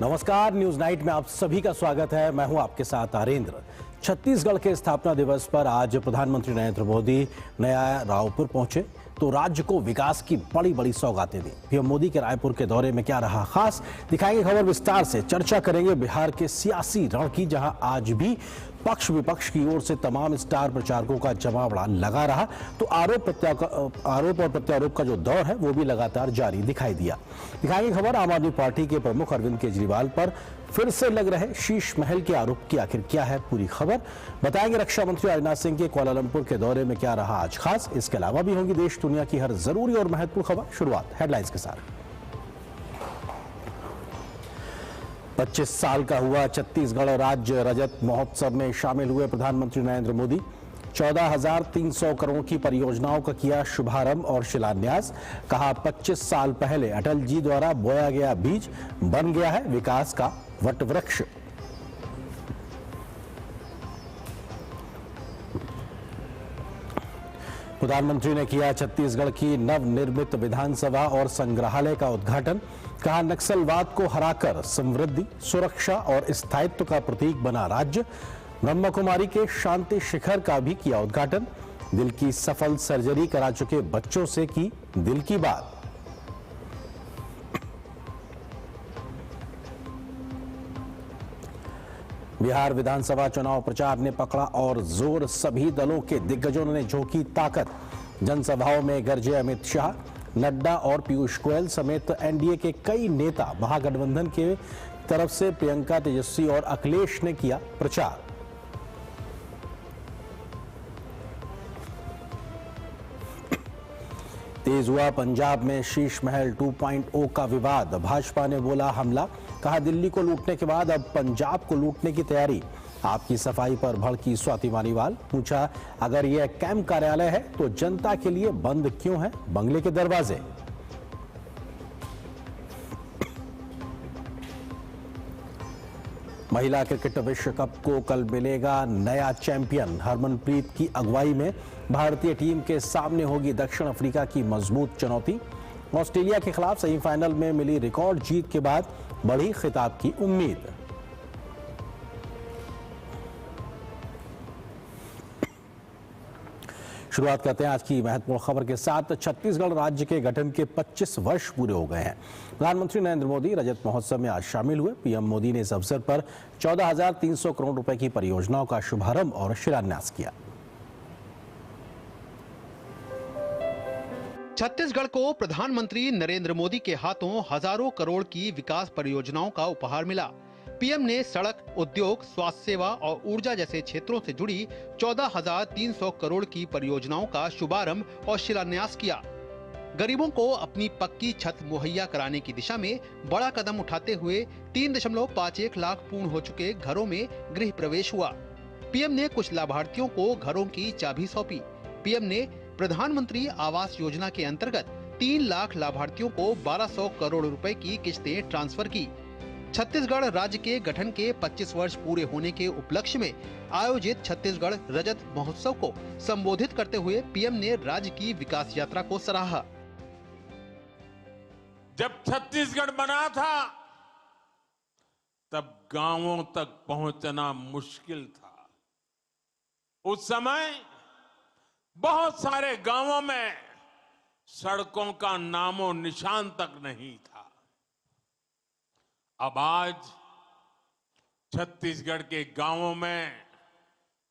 नमस्कार, news night में आप सभी का स्वागत है। मैं हूं आपके साथ आरेंद्र। छत्तीसगढ़ के स्थापना दिवस पर आज प्रधानमंत्री नरेंद्र मोदी नया रायपुर पहुंचे तो राज्य को विकास की बड़ी बड़ी सौगातें दी। पीएम मोदी के रायपुर के दौरे में क्या रहा खास, दिखाएंगे खबर विस्तार से। चर्चा करेंगे बिहार के सियासी रण की, जहां आज भी पक्ष विपक्ष की ओर से तमाम स्टार प्रचारकों का जमावड़ा लगा रहा, तो आरोप और प्रत्यारोप का जो दौर है वो भी लगातार जारी दिखाई दिया। दिखाएंगे खबर आम आदमी पार्टी के प्रमुख अरविंद केजरीवाल पर फिर से लग रहे शीश महल के आरोप की आखिर क्या है पूरी खबर। बताएंगे रक्षा मंत्री राजनाथ सिंह के कुआलालंपुर के दौरे में क्या रहा आज खास। इसके अलावा भी होंगी देश दुनिया की हर जरूरी और महत्वपूर्ण खबर। शुरुआत हेडलाइंस के साथ। 25 साल का हुआ छत्तीसगढ़ राज्य रजत महोत्सव में शामिल हुए प्रधानमंत्री नरेंद्र मोदी। 14,300 करोड़ की परियोजनाओं का किया शुभारंभ और शिलान्यास। कहा 25 साल पहले अटल जी द्वारा बोया गया बीज बन गया है विकास का वटवृक्ष। प्रधानमंत्री ने किया छत्तीसगढ़ की नवनिर्मित विधानसभा और संग्रहालय का उद्घाटन। कहा नक्सलवाद को हराकर समृद्धि, सुरक्षा और स्थायित्व का प्रतीक बना राज्य। ब्रह्मा कुमारी के शांति शिखर का भी किया उद्घाटन। दिल की सफल सर्जरी करा चुके बच्चों से की दिल की बात। बिहार विधानसभा चुनाव प्रचार ने पकड़ा और जोर। सभी दलों के दिग्गजों ने झोंकी ताकत। जनसभाओं में गरजे अमित शाह, नड्डा और पीयूष गोयल समेत एनडीए के कई नेता। महागठबंधन के तरफ से प्रियंका, तेजस्वी और अखिलेश ने किया प्रचार। तेज हुआ पंजाब में शीश महल 2.0 का विवाद। भाजपा ने बोला हमला। कहा दिल्ली को लूटने के बाद अब पंजाब को लूटने की तैयारी। आपकी सफाई पर भड़की स्वाति मालीवाल। पूछा अगर यह कैंप कार्यालय है तो जनता के लिए बंद क्यों है बंगले के दरवाजे। महिला क्रिकेट विश्व कप को कल मिलेगा नया चैंपियन। हरमनप्रीत की अगुवाई में भारतीय टीम के सामने होगी दक्षिण अफ्रीका की मजबूत चुनौती। ऑस्ट्रेलिया के खिलाफ सेमीफाइनल में मिली रिकॉर्ड जीत के बाद बढ़ी खिताब की उम्मीद। शुरुआत करते हैं आज की महत्वपूर्ण खबर के साथ। छत्तीसगढ़ राज्य के गठन के 25 वर्ष पूरे हो गए हैं। प्रधानमंत्री नरेंद्र मोदी रजत महोत्सव में आज शामिल हुए। पीएम मोदी ने इस अवसर पर 14,300 करोड़ रुपए की परियोजनाओं का शुभारंभ और शिलान्यास किया। छत्तीसगढ़ को प्रधानमंत्री नरेंद्र मोदी के हाथों हजारों करोड़ की विकास परियोजनाओं का उपहार मिला। पीएम ने सड़क, उद्योग, स्वास्थ्य सेवा और ऊर्जा जैसे क्षेत्रों से जुड़ी 14,300 करोड़ की परियोजनाओं का शुभारंभ और शिलान्यास किया। गरीबों को अपनी पक्की छत मुहैया कराने की दिशा में बड़ा कदम उठाते हुए 3.51 लाख पूर्ण हो चुके घरों में गृह प्रवेश हुआ। पीएम ने कुछ लाभार्थियों को घरों की चाबी सौंपी। पीएम ने प्रधानमंत्री आवास योजना के अंतर्गत 3 लाख लाभार्थियों को 1200 करोड़ रुपए की किस्तें ट्रांसफर की। छत्तीसगढ़ राज्य के गठन के 25 वर्ष पूरे होने के उपलक्ष्य में आयोजित छत्तीसगढ़ रजत महोत्सव को संबोधित करते हुए पीएम ने राज्य की विकास यात्रा को सराहा। जब छत्तीसगढ़ बना था तब गांवों तक पहुंचना मुश्किल था। उस समय बहुत सारे गांवों में सड़कों का नामो निशान तक नहीं था। अब आज छत्तीसगढ़ के गांवों में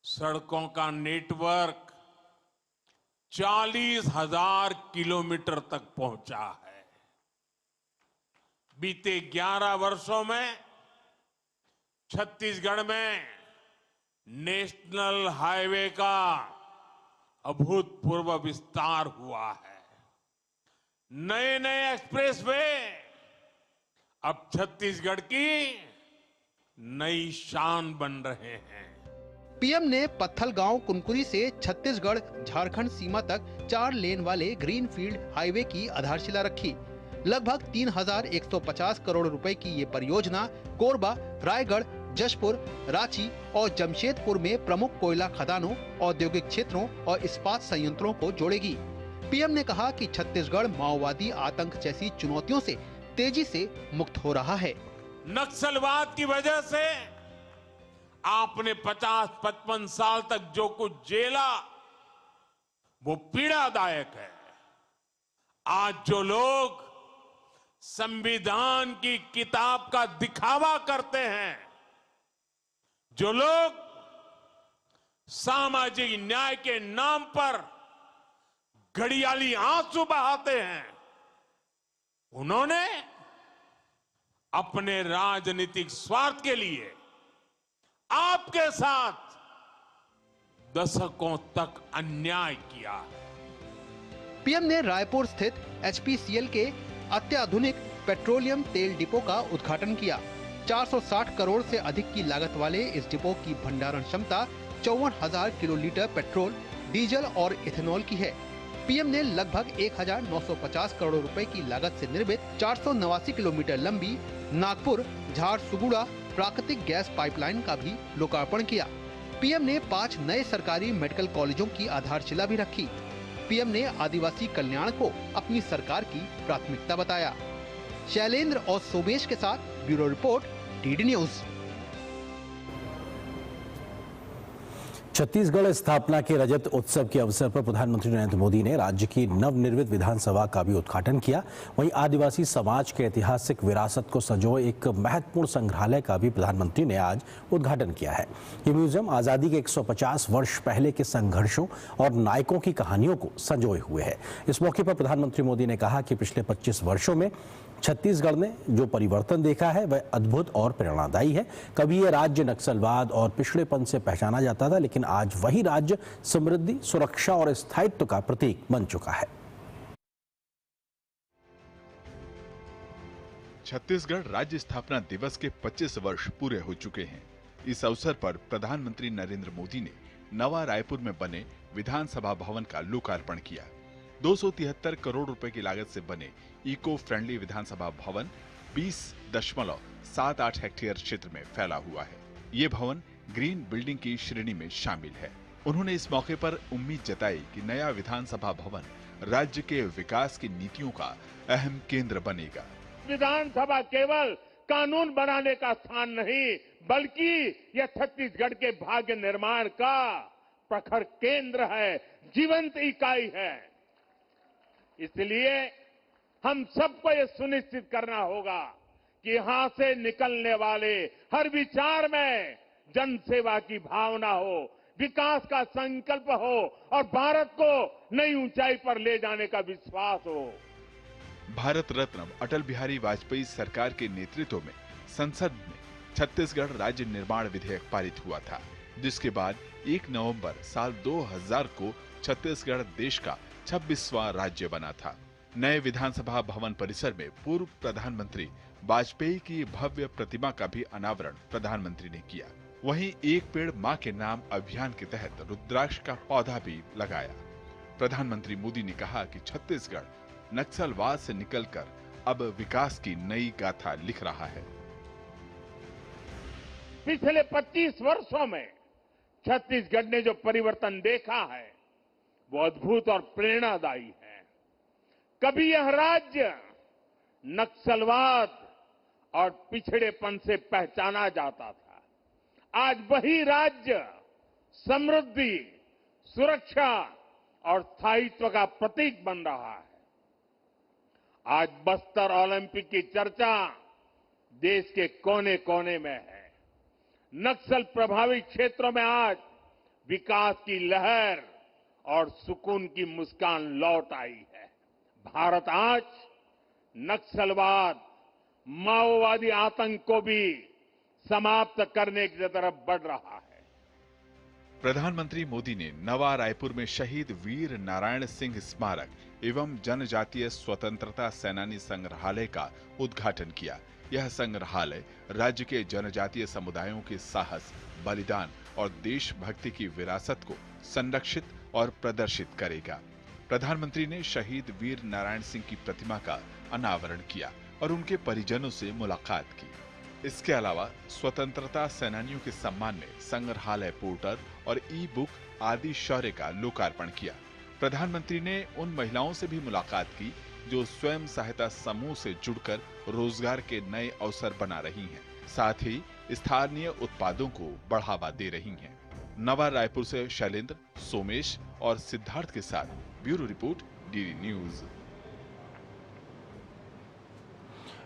सड़कों का नेटवर्क 40,000 किलोमीटर तक पहुंचा है। बीते 11 वर्षों में छत्तीसगढ़ में नेशनल हाईवे का अभूतपूर्व विस्तार हुआ है। नए नए एक्सप्रेसवे अब छत्तीसगढ़ की नई शान बन रहे हैं। पीएम ने पत्थलगांव कुनकुरी से छत्तीसगढ़ झारखंड सीमा तक 4 लेन वाले ग्रीनफील्ड हाईवे की आधारशिला रखी। लगभग 3,150 करोड़ रुपए की ये परियोजना कोरबा, रायगढ़, जशपुर, रांची और जमशेदपुर में प्रमुख कोयला खदानों, औद्योगिक क्षेत्रों और इस्पात संयंत्रों को जोड़ेगी। पीएम ने कहा कि छत्तीसगढ़ माओवादी आतंक जैसी चुनौतियों से तेजी से मुक्त हो रहा है। नक्सलवाद की वजह से आपने 50-55 साल तक जो कुछ झेला वो पीड़ादायक है। आज जो लोग संविधान की किताब का दिखावा करते हैं, जो लोग सामाजिक न्याय के नाम पर घड़ियाली आंसू बहाते हैं, उन्होंने अपने राजनीतिक स्वार्थ के लिए आपके साथ दशकों तक अन्याय किया है। पीएम ने रायपुर स्थित एचपीसीएल के अत्याधुनिक पेट्रोलियम तेल डिपो का उद्घाटन किया। 460 करोड़ से अधिक की लागत वाले इस डिपो की भंडारण क्षमता 54,000 किलोलीटर पेट्रोल, डीजल और इथेनॉल की है। पीएम ने लगभग 1,950 करोड़ रुपए की लागत से निर्मित 489 किलोमीटर लंबी नागपुर झारसुगुड़ा प्राकृतिक गैस पाइपलाइन का भी लोकार्पण किया। पीएम ने 5 नए सरकारी मेडिकल कॉलेजों की आधारशिला भी रखी। पीएम ने आदिवासी कल्याण को अपनी सरकार की प्राथमिकता बताया। शैलेंद्र और सोमेश के साथ bureau report, DD news. Chhattisgarh स्थापना के रजत उत्सव के अवसर पर प्रधानमंत्री नरेंद्र मोदी ने राज्य की नवनिर्मित विधानसभा का भी उद्घाटन किया। वहीं आदिवासी समाज के ऐतिहासिक विरासत को संजोए एक महत्वपूर्ण संग्रहालय का भी प्रधानमंत्री ने आज उद्घाटन किया है। ये म्यूजियम आजादी के 150 वर्ष पहले के संघर्षों और नायकों की कहानियों को संजोए हुए है। इस मौके पर प्रधानमंत्री मोदी ने कहा कि पिछले 25 वर्षों में छत्तीसगढ़ ने जो परिवर्तन देखा है वह अद्भुत और प्रेरणादायी है। कभी यह राज्य नक्सलवाद और पिछड़ेपन से पहचाना जाता था, लेकिन आज वही राज्य समृद्धि, सुरक्षा और स्थायित्व का प्रतीक बन चुका है। छत्तीसगढ़ राज्य स्थापना दिवस के 25 वर्ष पूरे हो चुके हैं। इस अवसर पर प्रधानमंत्री नरेंद्र मोदी ने नवा रायपुर में बने विधानसभा भवन का लोकार्पण किया। 273 करोड़ रुपए की लागत से बने इको फ्रेंडली विधानसभा भवन 20.78 हेक्टेयर क्षेत्र में फैला हुआ है। ये भवन ग्रीन बिल्डिंग की श्रेणी में शामिल है। उन्होंने इस मौके पर उम्मीद जताई कि नया विधानसभा भवन राज्य के विकास की नीतियों का अहम केंद्र बनेगा। विधानसभा केवल कानून बनाने का स्थान नहीं, बल्कि यह छत्तीसगढ़ के भाग्य निर्माण का प्रखर केंद्र है, जीवंत इकाई है। इसलिए हम सबको यह सुनिश्चित करना होगा कि यहां से निकलने वाले हर विचार में जनसेवा की भावना हो, विकास का संकल्प हो और भारत को नई ऊंचाई पर ले जाने का विश्वास हो। भारत रत्न अटल बिहारी वाजपेयी सरकार के नेतृत्व में संसद में छत्तीसगढ़ राज्य निर्माण विधेयक पारित हुआ था, जिसके बाद 1 नवंबर साल 2000 को छत्तीसगढ़ देश का 26वां राज्य बना था। नए विधानसभा भवन परिसर में पूर्व प्रधानमंत्री वाजपेयी की भव्य प्रतिमा का भी अनावरण प्रधानमंत्री ने किया। वहीं एक पेड़ मां के नाम अभियान के तहत रुद्राक्ष का पौधा भी लगाया। प्रधानमंत्री मोदी ने कहा कि छत्तीसगढ़ नक्सलवाद से निकलकर अब विकास की नई गाथा लिख रहा है। पिछले 25 वर्षों में छत्तीसगढ़ ने जो परिवर्तन देखा है वो अद्भुत और प्रेरणादायी है। कभी यह राज्य नक्सलवाद और पिछड़ेपन से पहचाना जाता था, आज वही राज्य समृद्धि, सुरक्षा और स्थायित्व का प्रतीक बन रहा है। आज बस्तर ओलंपिक की चर्चा देश के कोने कोने में है। नक्सल प्रभावित क्षेत्रों में आज विकास की लहर और सुकून की मुस्कान लौट आई है। भारत आज नक्सलवाद, माओवादी आतंक को भी समाप्त करने की तरफ बढ़ रहा है। प्रधानमंत्री मोदी ने नवा रायपुर में शहीद वीर नारायण सिंह स्मारक एवं जनजातीय स्वतंत्रता सेनानी संग्रहालय का उद्घाटन किया। यह संग्रहालय राज्य के जनजातीय समुदायों के साहस, बलिदान और देशभक्ति की विरासत को संरक्षित और प्रदर्शित करेगा। प्रधानमंत्री ने शहीद वीर नारायण सिंह की प्रतिमा का अनावरण किया और उनके परिजनों से मुलाकात की। इसके अलावा स्वतंत्रता सेनानियों के सम्मान में संग्रहालय पोर्टल और ई बुक आदि शौर्य का लोकार्पण किया। प्रधानमंत्री ने उन महिलाओं से भी मुलाकात की जो स्वयं सहायता समूह से जुड़कर रोजगार के नए अवसर बना रही हैं। साथ ही स्थानीय उत्पादों को बढ़ावा दे रही हैं। नवा रायपुर से शैलेंद्र, सोमेश और सिद्धार्थ के साथ ब्यूरो रिपोर्ट, डीडी न्यूज।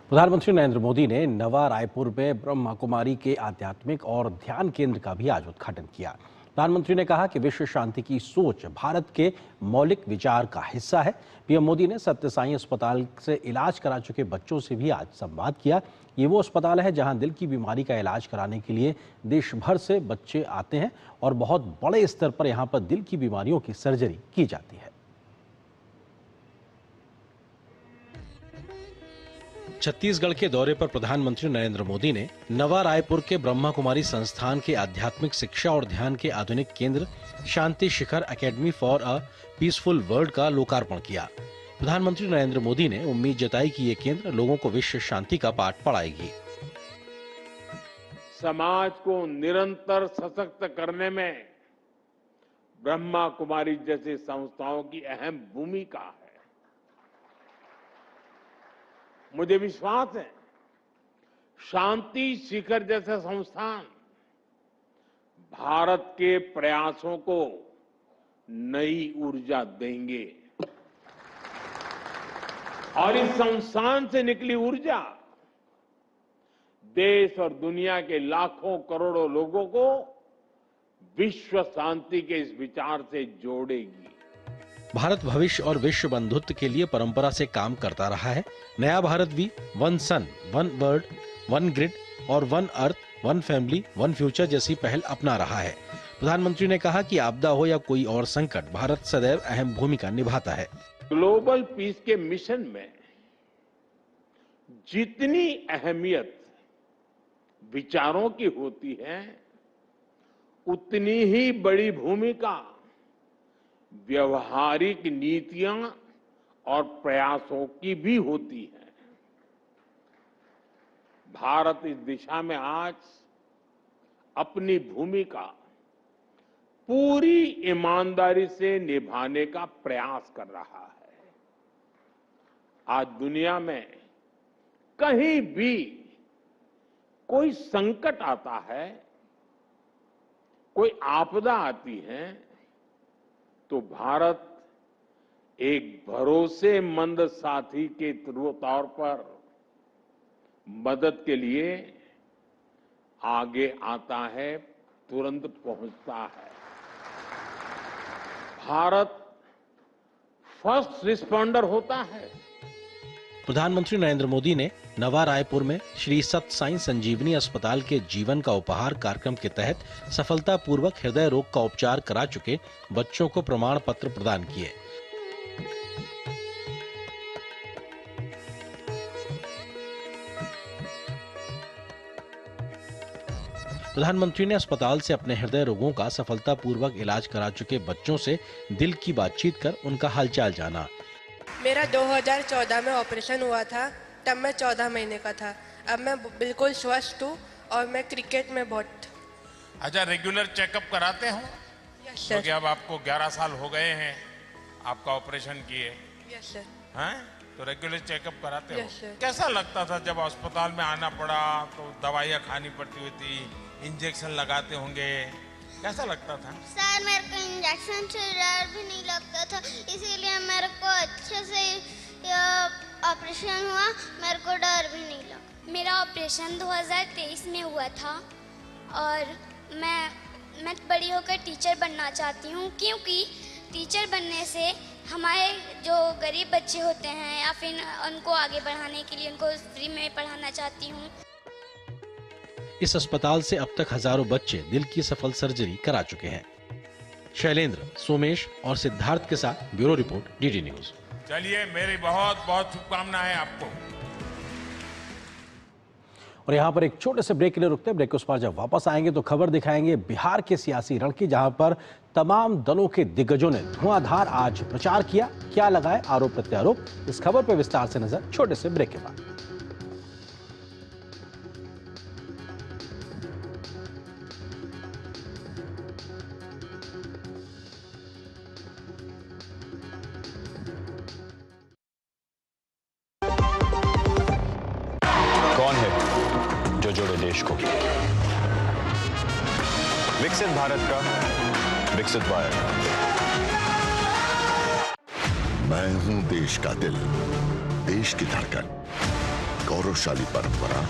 प्रधानमंत्री नरेंद्र मोदी ने नवा रायपुर में ब्रह्मा कुमारी के आध्यात्मिक और ध्यान केंद्र का भी आज उद्घाटन किया। प्रधानमंत्री ने कहा कि विश्व शांति की सोच भारत के मौलिक विचार का हिस्सा है। पीएम मोदी ने सत्य साई अस्पताल से इलाज करा चुके बच्चों से भी आज संवाद किया। ये वो अस्पताल है जहां दिल की बीमारी का इलाज कराने के लिए देश भर से बच्चे आते हैं और बहुत बड़े स्तर पर यहां पर दिल की बीमारियों की सर्जरी की जाती है। छत्तीसगढ़ के दौरे पर प्रधानमंत्री नरेंद्र मोदी ने नवा रायपुर के ब्रह्मा कुमारी संस्थान के आध्यात्मिक शिक्षा और ध्यान के आधुनिक केंद्र Shanti Shikhar academy for a peaceful world का लोकार्पण किया। प्रधानमंत्री नरेंद्र मोदी ने उम्मीद जताई कि ये केंद्र लोगों को विश्व शांति का पाठ पढ़ाएगी। समाज को निरंतर सशक्त करने में ब्रह्मा कुमारी जैसी संस्थाओं की अहम भूमिका है। मुझे विश्वास है शांति शिखर जैसे संस्थान भारत के प्रयासों को नई ऊर्जा देंगे और इस संस्थान से निकली ऊर्जा देश और दुनिया के लाखों करोड़ों लोगों को विश्व शांति के इस विचार से जोड़ेगी। भारत भविष्य और विश्व बंधुत्व के लिए परंपरा से काम करता रहा है। नया भारत भी वन सन, वन वर्ल्ड, वन ग्रिड और one earth, one family, one future जैसी पहल अपना रहा है। प्रधानमंत्री ने कहा कि आपदा हो या कोई और संकट, भारत सदैव अहम भूमिका निभाता है। ग्लोबल पीस के मिशन में जितनी अहमियत विचारों की होती है, उतनी ही बड़ी भूमिका व्यवहारिक नीतियां और प्रयासों की भी होती है। भारत इस दिशा में आज अपनी भूमिका पूरी ईमानदारी से निभाने का प्रयास कर रहा है। आज दुनिया में कहीं भी कोई संकट आता है, कोई आपदा आती है, तो भारत एक भरोसेमंद साथी के तौर पर मदद के लिए आगे आता है, तुरंत पहुंचता है। भारत फर्स्ट रिस्पॉन्डर होता है। प्रधानमंत्री नरेंद्र मोदी ने नवा रायपुर में श्री सत्य साई संजीवनी अस्पताल के जीवन का उपहार कार्यक्रम के तहत सफलतापूर्वक हृदय रोग का उपचार करा चुके बच्चों को प्रमाण पत्र प्रदान किए। प्रधानमंत्री ने अस्पताल से अपने हृदय रोगों का सफलतापूर्वक इलाज करा चुके बच्चों से दिल की बातचीत कर उनका हालचाल जाना। मेरा 2014 में ऑपरेशन हुआ था, तब मैं 14 महीने का था। अब मैं बिल्कुल स्वस्थ हूँ और मैं क्रिकेट में बहुत। अच्छा, रेगुलर चेकअप कराते हो? Yes sir. क्योंकि अब आपको 11 साल हो गए हैं आपका ऑपरेशन किए। Yes sir. हैं? तो रेगुलर चेकअप कराते हो? Yes sir. कैसा लगता था जब अस्पताल में आना पड़ा? तो दवाइयाँ खानी पड़ती थी, इंजेक्शन लगाते होंगे, कैसा लगता था? सर, मेरे को इंजेक्शन से डर भी नहीं लगता था, इसीलिए मेरे को अच्छे से ऑपरेशन हुआ, मेरे को डर भी नहीं लगा। मेरा ऑपरेशन 2023 में हुआ था और मैं बड़ी होकर टीचर बनना चाहती हूँ, क्योंकि टीचर बनने से हमारे जो गरीब बच्चे होते हैं या फिर उनको आगे बढ़ाने के लिए उनको फ्री में पढ़ाना चाहती हूँ। इस अस्पताल से अब तक हजारों बच्चे दिल की सफल सर्जरी करा चुके हैं। शैलेंद्र, सोमेश और सिद्धार्थ के साथ ब्यूरो रिपोर्ट, डीडी न्यूज। चलिए, मेरी बहुत बहुत शुभकामनाएं आपको। और यहाँ पर एक छोटे से ब्रेक के लिए रुकते हैं। ब्रेक के उस पार जब वापस आएंगे तो खबर दिखाएंगे बिहार के सियासी रण की, जहां पर तमाम दलों के दिग्गजों ने धुआंधार आज प्रचार किया। क्या लगाए आरोप प्रत्यारोप, इस खबर पर विस्तार से नजर छोटे से ब्रेक के बाद। जो जोड़े देश को। विकसित भारत का विकसित भारत। मैं हूं देश का दिल, देश की धड़कन, गौरवशाली परंपरा,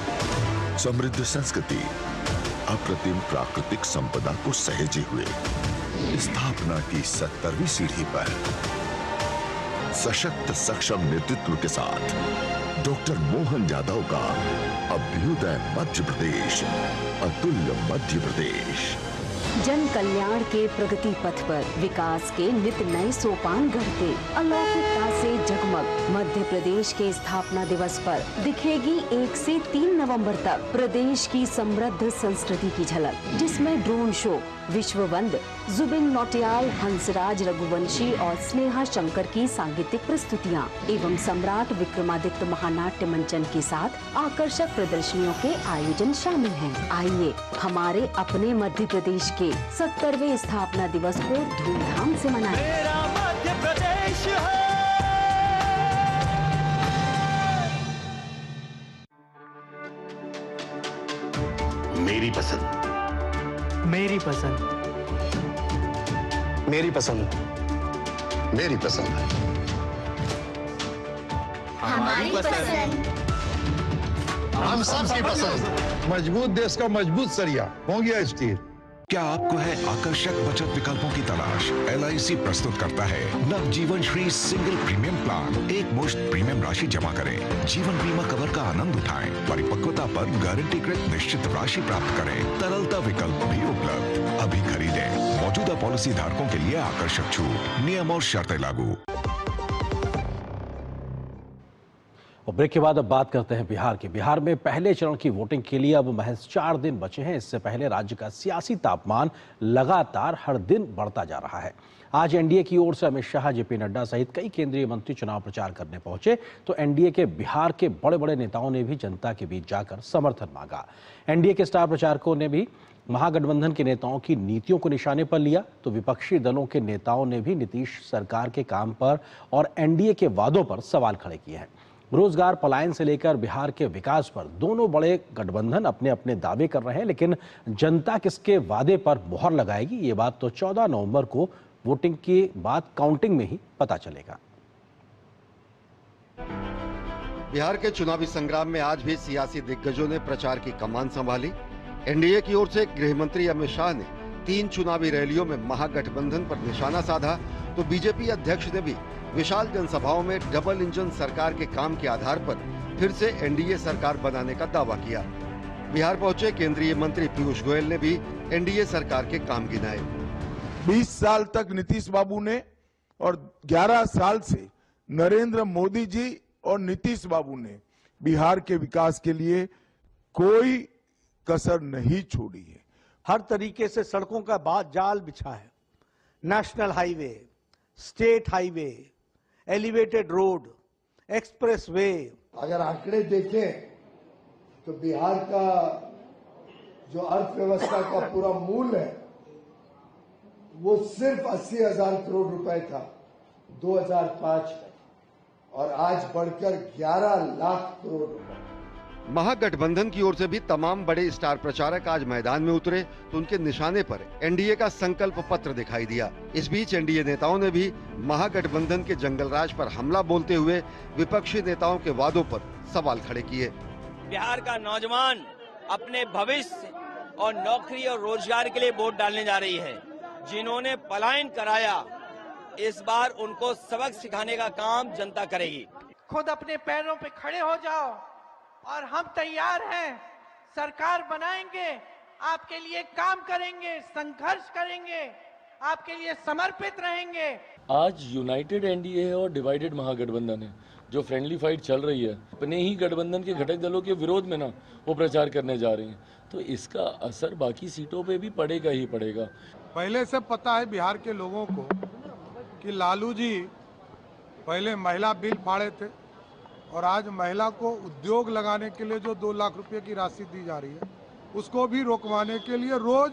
समृद्ध संस्कृति, अप्रतिम प्राकृतिक संपदा को सहेजे हुए स्थापना की 70वीं सीढ़ी पर सशक्त सक्षम नेतृत्व के साथ डॉक्टर मोहन यादव का अभ्युदय मध्य प्रदेश, अतुल्य मध्य प्रदेश। जन कल्याण के प्रगति पथ पर विकास के नित नए सोपान गढ़ते अलौकिकता से जगमग मध्य प्रदेश के स्थापना दिवस पर दिखेगी 1 से 3 नवंबर तक प्रदेश की समृद्ध संस्कृति की झलक, जिसमें ड्रोन शो, विश्ववंद, जुबिन नौटियाल, हंसराज रघुवंशी और स्नेहा शंकर की सांगीतिक प्रस्तुतियां एवं सम्राट विक्रमादित्य महानाट्य मंचन के साथ आकर्षक प्रदर्शनियों के आयोजन शामिल हैं। आइए हमारे अपने मध्य प्रदेश के 70वें स्थापना दिवस को धूमधाम से मनाएं। मेरा मध्य प्रदेश है। मेरी पसंद, मेरी पसंद, मेरी पसंद, मेरी पसंद, हमारी पसंद, हम सबकी पसंद। मजबूत देश का मजबूत सरिया हो गया स्टील। क्या आपको है आकर्षक बचत विकल्पों की तलाश? LIC प्रस्तुत करता है नवजीवन श्री सिंगल प्रीमियम प्लान। एक मुश्त प्रीमियम राशि जमा करें, जीवन बीमा कवर का आनंद उठाएं, परिपक्वता पर गारंटीकृत निश्चित राशि प्राप्त करें, तरलता विकल्प भी उपलब्ध। अभी खरीदें। मौजूदा पॉलिसी धारकों के लिए आकर्षक छूट, नियम और शर्तें लागू। और ब्रेक के बाद अब बात करते हैं बिहार की। बिहार में पहले चरण की वोटिंग के लिए अब महज 4 दिन बचे हैं। इससे पहले राज्य का सियासी तापमान लगातार हर दिन बढ़ता जा रहा है। आज एनडीए की ओर से अमित शाह, जेपी नड्डा सहित कई केंद्रीय मंत्री चुनाव प्रचार करने पहुंचे, तो एनडीए के बिहार के बड़े बड़े नेताओं ने भी जनता के बीच जाकर समर्थन मांगा। एनडीए के स्टार प्रचारकों ने भी महागठबंधन के नेताओं की नीतियों को निशाने पर लिया, तो विपक्षी दलों के नेताओं ने भी नीतीश सरकार के काम पर और एनडीए के वादों पर सवाल खड़े किए हैं। रोजगार, पलायन से लेकर बिहार के विकास पर दोनों बड़े गठबंधन अपने अपने दावे कर रहे हैं, लेकिन जनता किसके वादे पर मुहर लगाएगी, ये बात तो 14 नवंबर को वोटिंग के बाद काउंटिंग में ही पता चलेगा। बिहार के चुनावी संग्राम में आज भी सियासी दिग्गजों ने प्रचार की कमान संभाली। एनडीए की ओर से गृह मंत्री अमित शाह ने 3 चुनावी रैलियों में महागठबंधन पर निशाना साधा, तो बीजेपी अध्यक्ष ने भी विशाल जनसभाओं में डबल इंजन सरकार के काम के आधार पर फिर से एनडीए सरकार बनाने का दावा किया। बिहार पहुंचे केंद्रीय मंत्री पीयूष गोयल ने भी एनडीए सरकार के काम गिनाए। 20 साल तक नीतीश बाबू ने और 11 साल से नरेंद्र मोदी जी और नीतीश बाबू ने बिहार के विकास के लिए कोई कसर नहीं छोड़ी है। हर तरीके से सड़कों का जाल बिछा है। National highway, state highway, elevated road, express way. अगर आंकड़े देखें तो बिहार का जो अर्थव्यवस्था का पूरा मूल है वो सिर्फ 80,000 करोड़ रुपए था 2005 में, और आज बढ़कर 11 लाख करोड़ रुपए। महागठबंधन की ओर से भी तमाम बड़े स्टार प्रचारक आज मैदान में उतरे, तो उनके निशाने पर एनडीए का संकल्प पत्र दिखाई दिया। इस बीच एनडीए नेताओं ने भी महागठबंधन के जंगलराज पर हमला बोलते हुए विपक्षी नेताओं के वादों पर सवाल खड़े किए। बिहार का नौजवान अपने भविष्य और नौकरी और रोजगार के लिए वोट डालने जा रही है। जिन्होंने पलायन कराया, इस बार उनको सबक सिखाने का काम जनता करेगी। खुद अपने पैरों पे खड़े हो जाओ और हम तैयार हैं, सरकार बनाएंगे, आपके लिए काम करेंगे, संघर्ष करेंगे, आपके लिए समर्पित रहेंगे। आज यूनाइटेड एनडीए है और डिवाइडेड महागठबंधन है। जो फ्रेंडली फाइट चल रही है, अपने ही गठबंधन के घटक दलों के विरोध में ना वो प्रचार करने जा रही हैं, तो इसका असर बाकी सीटों पे भी पड़ेगा ही पड़ेगा। पहले से पता है बिहार के लोगों को कि लालू जी पहले महिला बिल फाड़े थे और आज महिला को उद्योग लगाने के लिए जो 2 लाख रुपए की राशि दी जा रही है उसको भी रोकवाने के लिए रोज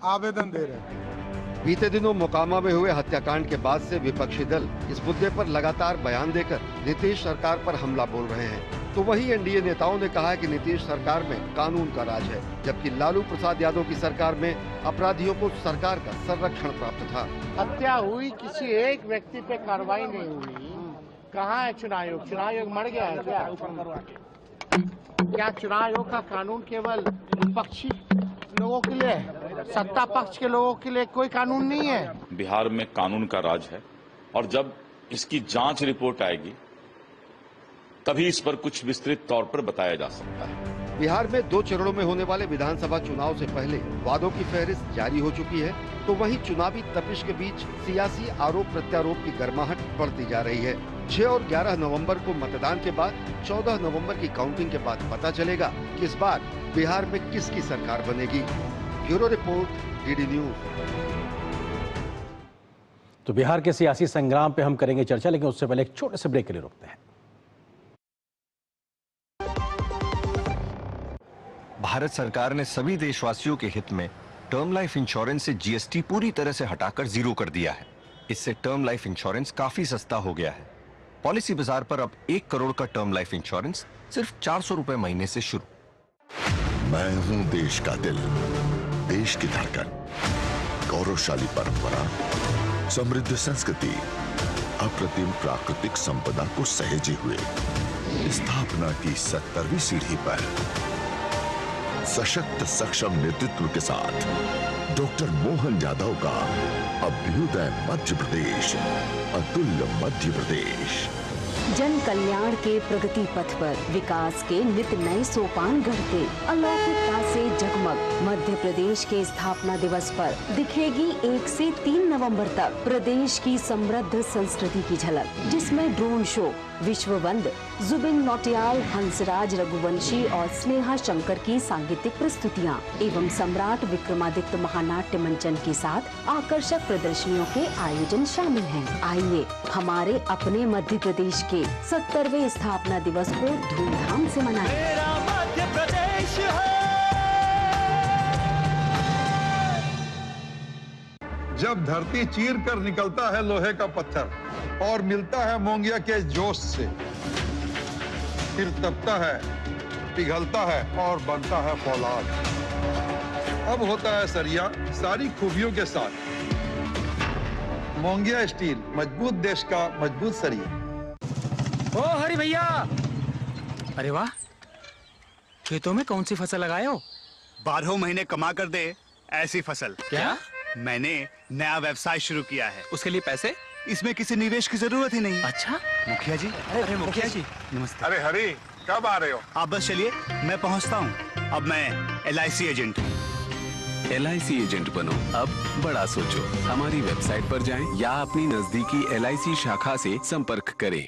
आवेदन दे रहे हैं। बीते दिनों मोकामा में हुए हत्याकांड के बाद से विपक्षी दल इस मुद्दे पर लगातार बयान देकर नीतीश सरकार पर हमला बोल रहे हैं। तो वहीं एनडीए नेताओं ने कहा है कि नीतीश सरकार में कानून का राज है, जबकि लालू प्रसाद यादव की सरकार में अपराधियों को सरकार का संरक्षण प्राप्त था। हत्या हुई, किसी एक व्यक्ति पे कार्रवाई नहीं हुई। कहाँ है चुनाव आयोग? चुनाव आयोग मर गया है क्या चुनाव आयोग का कानून केवल विपक्षी लोगों के लिए है, सत्ता पक्ष के लोगों के लिए कोई कानून नहीं है। बिहार में कानून का राज है और जब इसकी जांच रिपोर्ट आएगी तभी इस पर कुछ विस्तृत तौर पर बताया जा सकता है। बिहार में 2 चरणों में होने वाले विधानसभा चुनाव से पहले वादों की फहरिस्त जारी हो चुकी है, तो वहीं चुनावी तपिश के बीच सियासी आरोप प्रत्यारोप की गर्माहट बढ़ती जा रही है। 6 और 11 नवंबर को मतदान के बाद 14 नवंबर की काउंटिंग के बाद पता चलेगा कि इस बार बिहार में किसकी सरकार बनेगी। Bureau report, DD news. तो बिहार के सियासी संग्राम पे हम करेंगे चर्चा, लेकिन उससे पहले एक छोटे से ब्रेक के लिए रुकते हैं। भारत सरकार ने सभी देशवासियों के हित में टर्म लाइफ इंश्योरेंस से जीएसटी पूरी तरह से हटाकर 0 कर दिया है। इससे टर्म लाइफ इंश्योरेंस काफी सस्ता हो गया है। पॉलिसी बाजार पर अब 1 करोड़ का टर्म लाइफ इंश्योरेंस सिर्फ 400 रुपए महीने से शुरू। मैं हूं देश का दिल, देश की धड़कन, गौरवशाली परंपरा, समृद्ध संस्कृति, अप्रतिम प्राकृतिक संपदा को सहेजे हुए स्थापना की 70वीं सीढ़ी पर सशक्त सक्षम नेतृत्व के साथ डॉक्टर मोहन यादव का अभ्युदय मध्य प्रदेश, अतुल्य मध्य प्रदेश। जन कल्याण के प्रगति पथ पर विकास के नित नए सोपान गढ़ते अलौकिकता से जगमग मध्य प्रदेश के स्थापना दिवस पर दिखेगी 1 से 3 नवंबर तक प्रदेश की समृद्ध संस्कृति की झलक, जिसमें ड्रोन शो, विश्ववंद, जुबिन नौटियाल, हंसराज रघुवंशी और स्नेहा शंकर की सांगीतिक प्रस्तुतियां एवं सम्राट विक्रमादित्य महानाट्य मंचन के साथ आकर्षक प्रदर्शनियों के आयोजन शामिल हैं। आइए हमारे अपने मध्य प्रदेश के 70वें स्थापना दिवस को धूमधाम से मनाएं। मेरा मध्य प्रदेश है। जब धरती चीर कर निकलता है लोहे का पत्थर और मिलता है मोंगिया के जोश से, फिर तपता है, पिघलता है और बनता है फौलाद। अब होता है सरिया सारी खूबियों के साथ। मोंगिया स्टील, मजबूत देश का मजबूत सरिया। ओ हरि भैया, अरे वाह, खेतों में कौन सी फसल लगाए हो? 12 महीने कमा कर दे ऐसी फसल। क्या? मैंने नया व्यवसाय शुरू किया है। उसके लिए पैसे? इसमें किसी निवेश की जरूरत ही नहीं। अच्छा मुखिया जी। अरे मुखिया जी नमस्ते। अरे हरी, कब आ रहे हो? आप बस चलिए, मैं पहुंचता हूं। अब मैं LIC एजेंट हूं। LIC एजेंट बनो, अब बड़ा सोचो। हमारी वेबसाइट पर जाएं या अपनी नजदीकी LIC शाखा से संपर्क करें।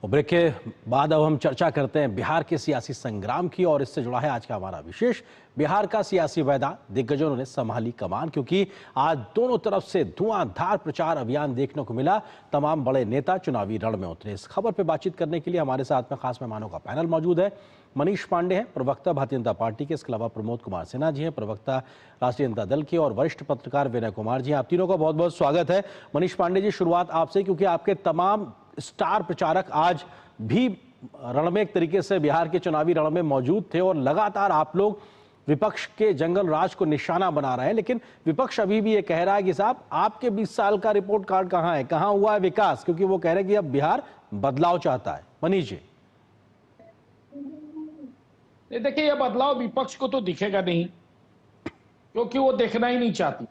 और ब्रेक के बाद अब हम चर्चा करते हैं बिहार के सियासी संग्राम की, और इससे जुड़ा है आज का हमारा विशेष। बिहार का सियासी मैदान, दिग्गजों ने संभाली कमान, क्योंकि आज दोनों तरफ से धुआंधार प्रचार अभियान देखने को मिला। तमाम बड़े नेता चुनावी रण में उतरे। इस खबर पर बातचीत करने के लिए हमारे साथ में खास मेहमानों का पैनल मौजूद है। मनीष पांडे हैं, प्रवक्ता भारतीय जनता पार्टी के। इसके अलावा प्रमोद कुमार सिन्हा जी हैं, प्रवक्ता राष्ट्रीय जनता दल के, और वरिष्ठ पत्रकार विनय कुमार जी। आप तीनों का बहुत बहुत स्वागत है। मनीष पांडे जी, शुरुआत आपसे, क्योंकि आपके तमाम स्टार प्रचारक आज भी रण में एक तरीके से बिहार के चुनावी रण में मौजूद थे, और लगातार आप लोग विपक्ष के जंगल राज को निशाना बना रहे हैं। लेकिन विपक्ष अभी भी ये कह रहा है कि साहब आपके 20 साल का रिपोर्ट कार्ड कहां है, कहां हुआ है विकास, क्योंकि वो कह रहे हैं कि अब बिहार बदलाव चाहता है। मनीष जी। देखिए, यह बदलाव विपक्ष को तो दिखेगा नहीं, क्योंकि वो देखना ही नहीं चाहती।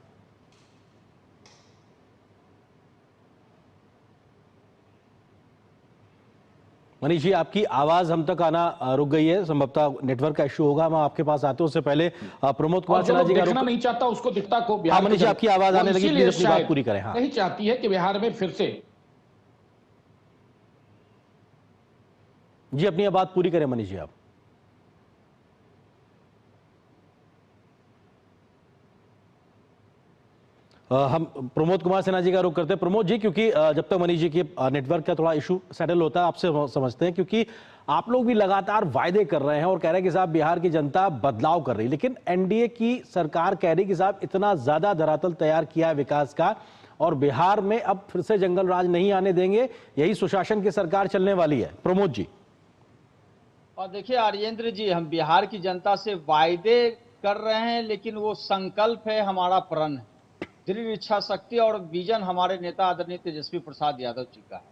मनीष जी, आपकी आवाज हम तक आना रुक गई है, संभवतः नेटवर्क का इश्यू होगा। मैं आपके पास आते हूं उससे पहले प्रमोद कुमार सिन्हा जी का देखना नहीं चाहता उसको दिखता को। मनीष जी, आपकी आवाज आने लगी, प्लीज अपनी बात पूरी करें। हाँ, नहीं चाहती है कि बिहार में फिर से। जी, अपनी बात पूरी करें मनीष जी आप। हम प्रमोद कुमार सिन्हा जी का रुख करते हैं। प्रमोद जी, क्योंकि जब तक मनीष जी के नेटवर्क का थोड़ा इशू सेटल होता है, आपसे समझते हैं, क्योंकि आप लोग भी लगातार वायदे कर रहे हैं और कह रहे हैं कि साहब बिहार की जनता बदलाव कर रही है, लेकिन एनडीए की सरकार कह रही है कि साहब इतना ज्यादा धरातल तैयार किया है विकास का, और बिहार में अब फिर से जंगल राज नहीं आने देंगे, यही सुशासन की सरकार चलने वाली है। प्रमोद जी। और देखिए आर्येंद्र जी, हम बिहार की जनता से वायदे कर रहे हैं, लेकिन वो संकल्प है, हमारा प्रण है, दृढ़ इच्छा शक्ति और विजन हमारे नेता आदरणीय तेजस्वी प्रसाद यादव जी का है।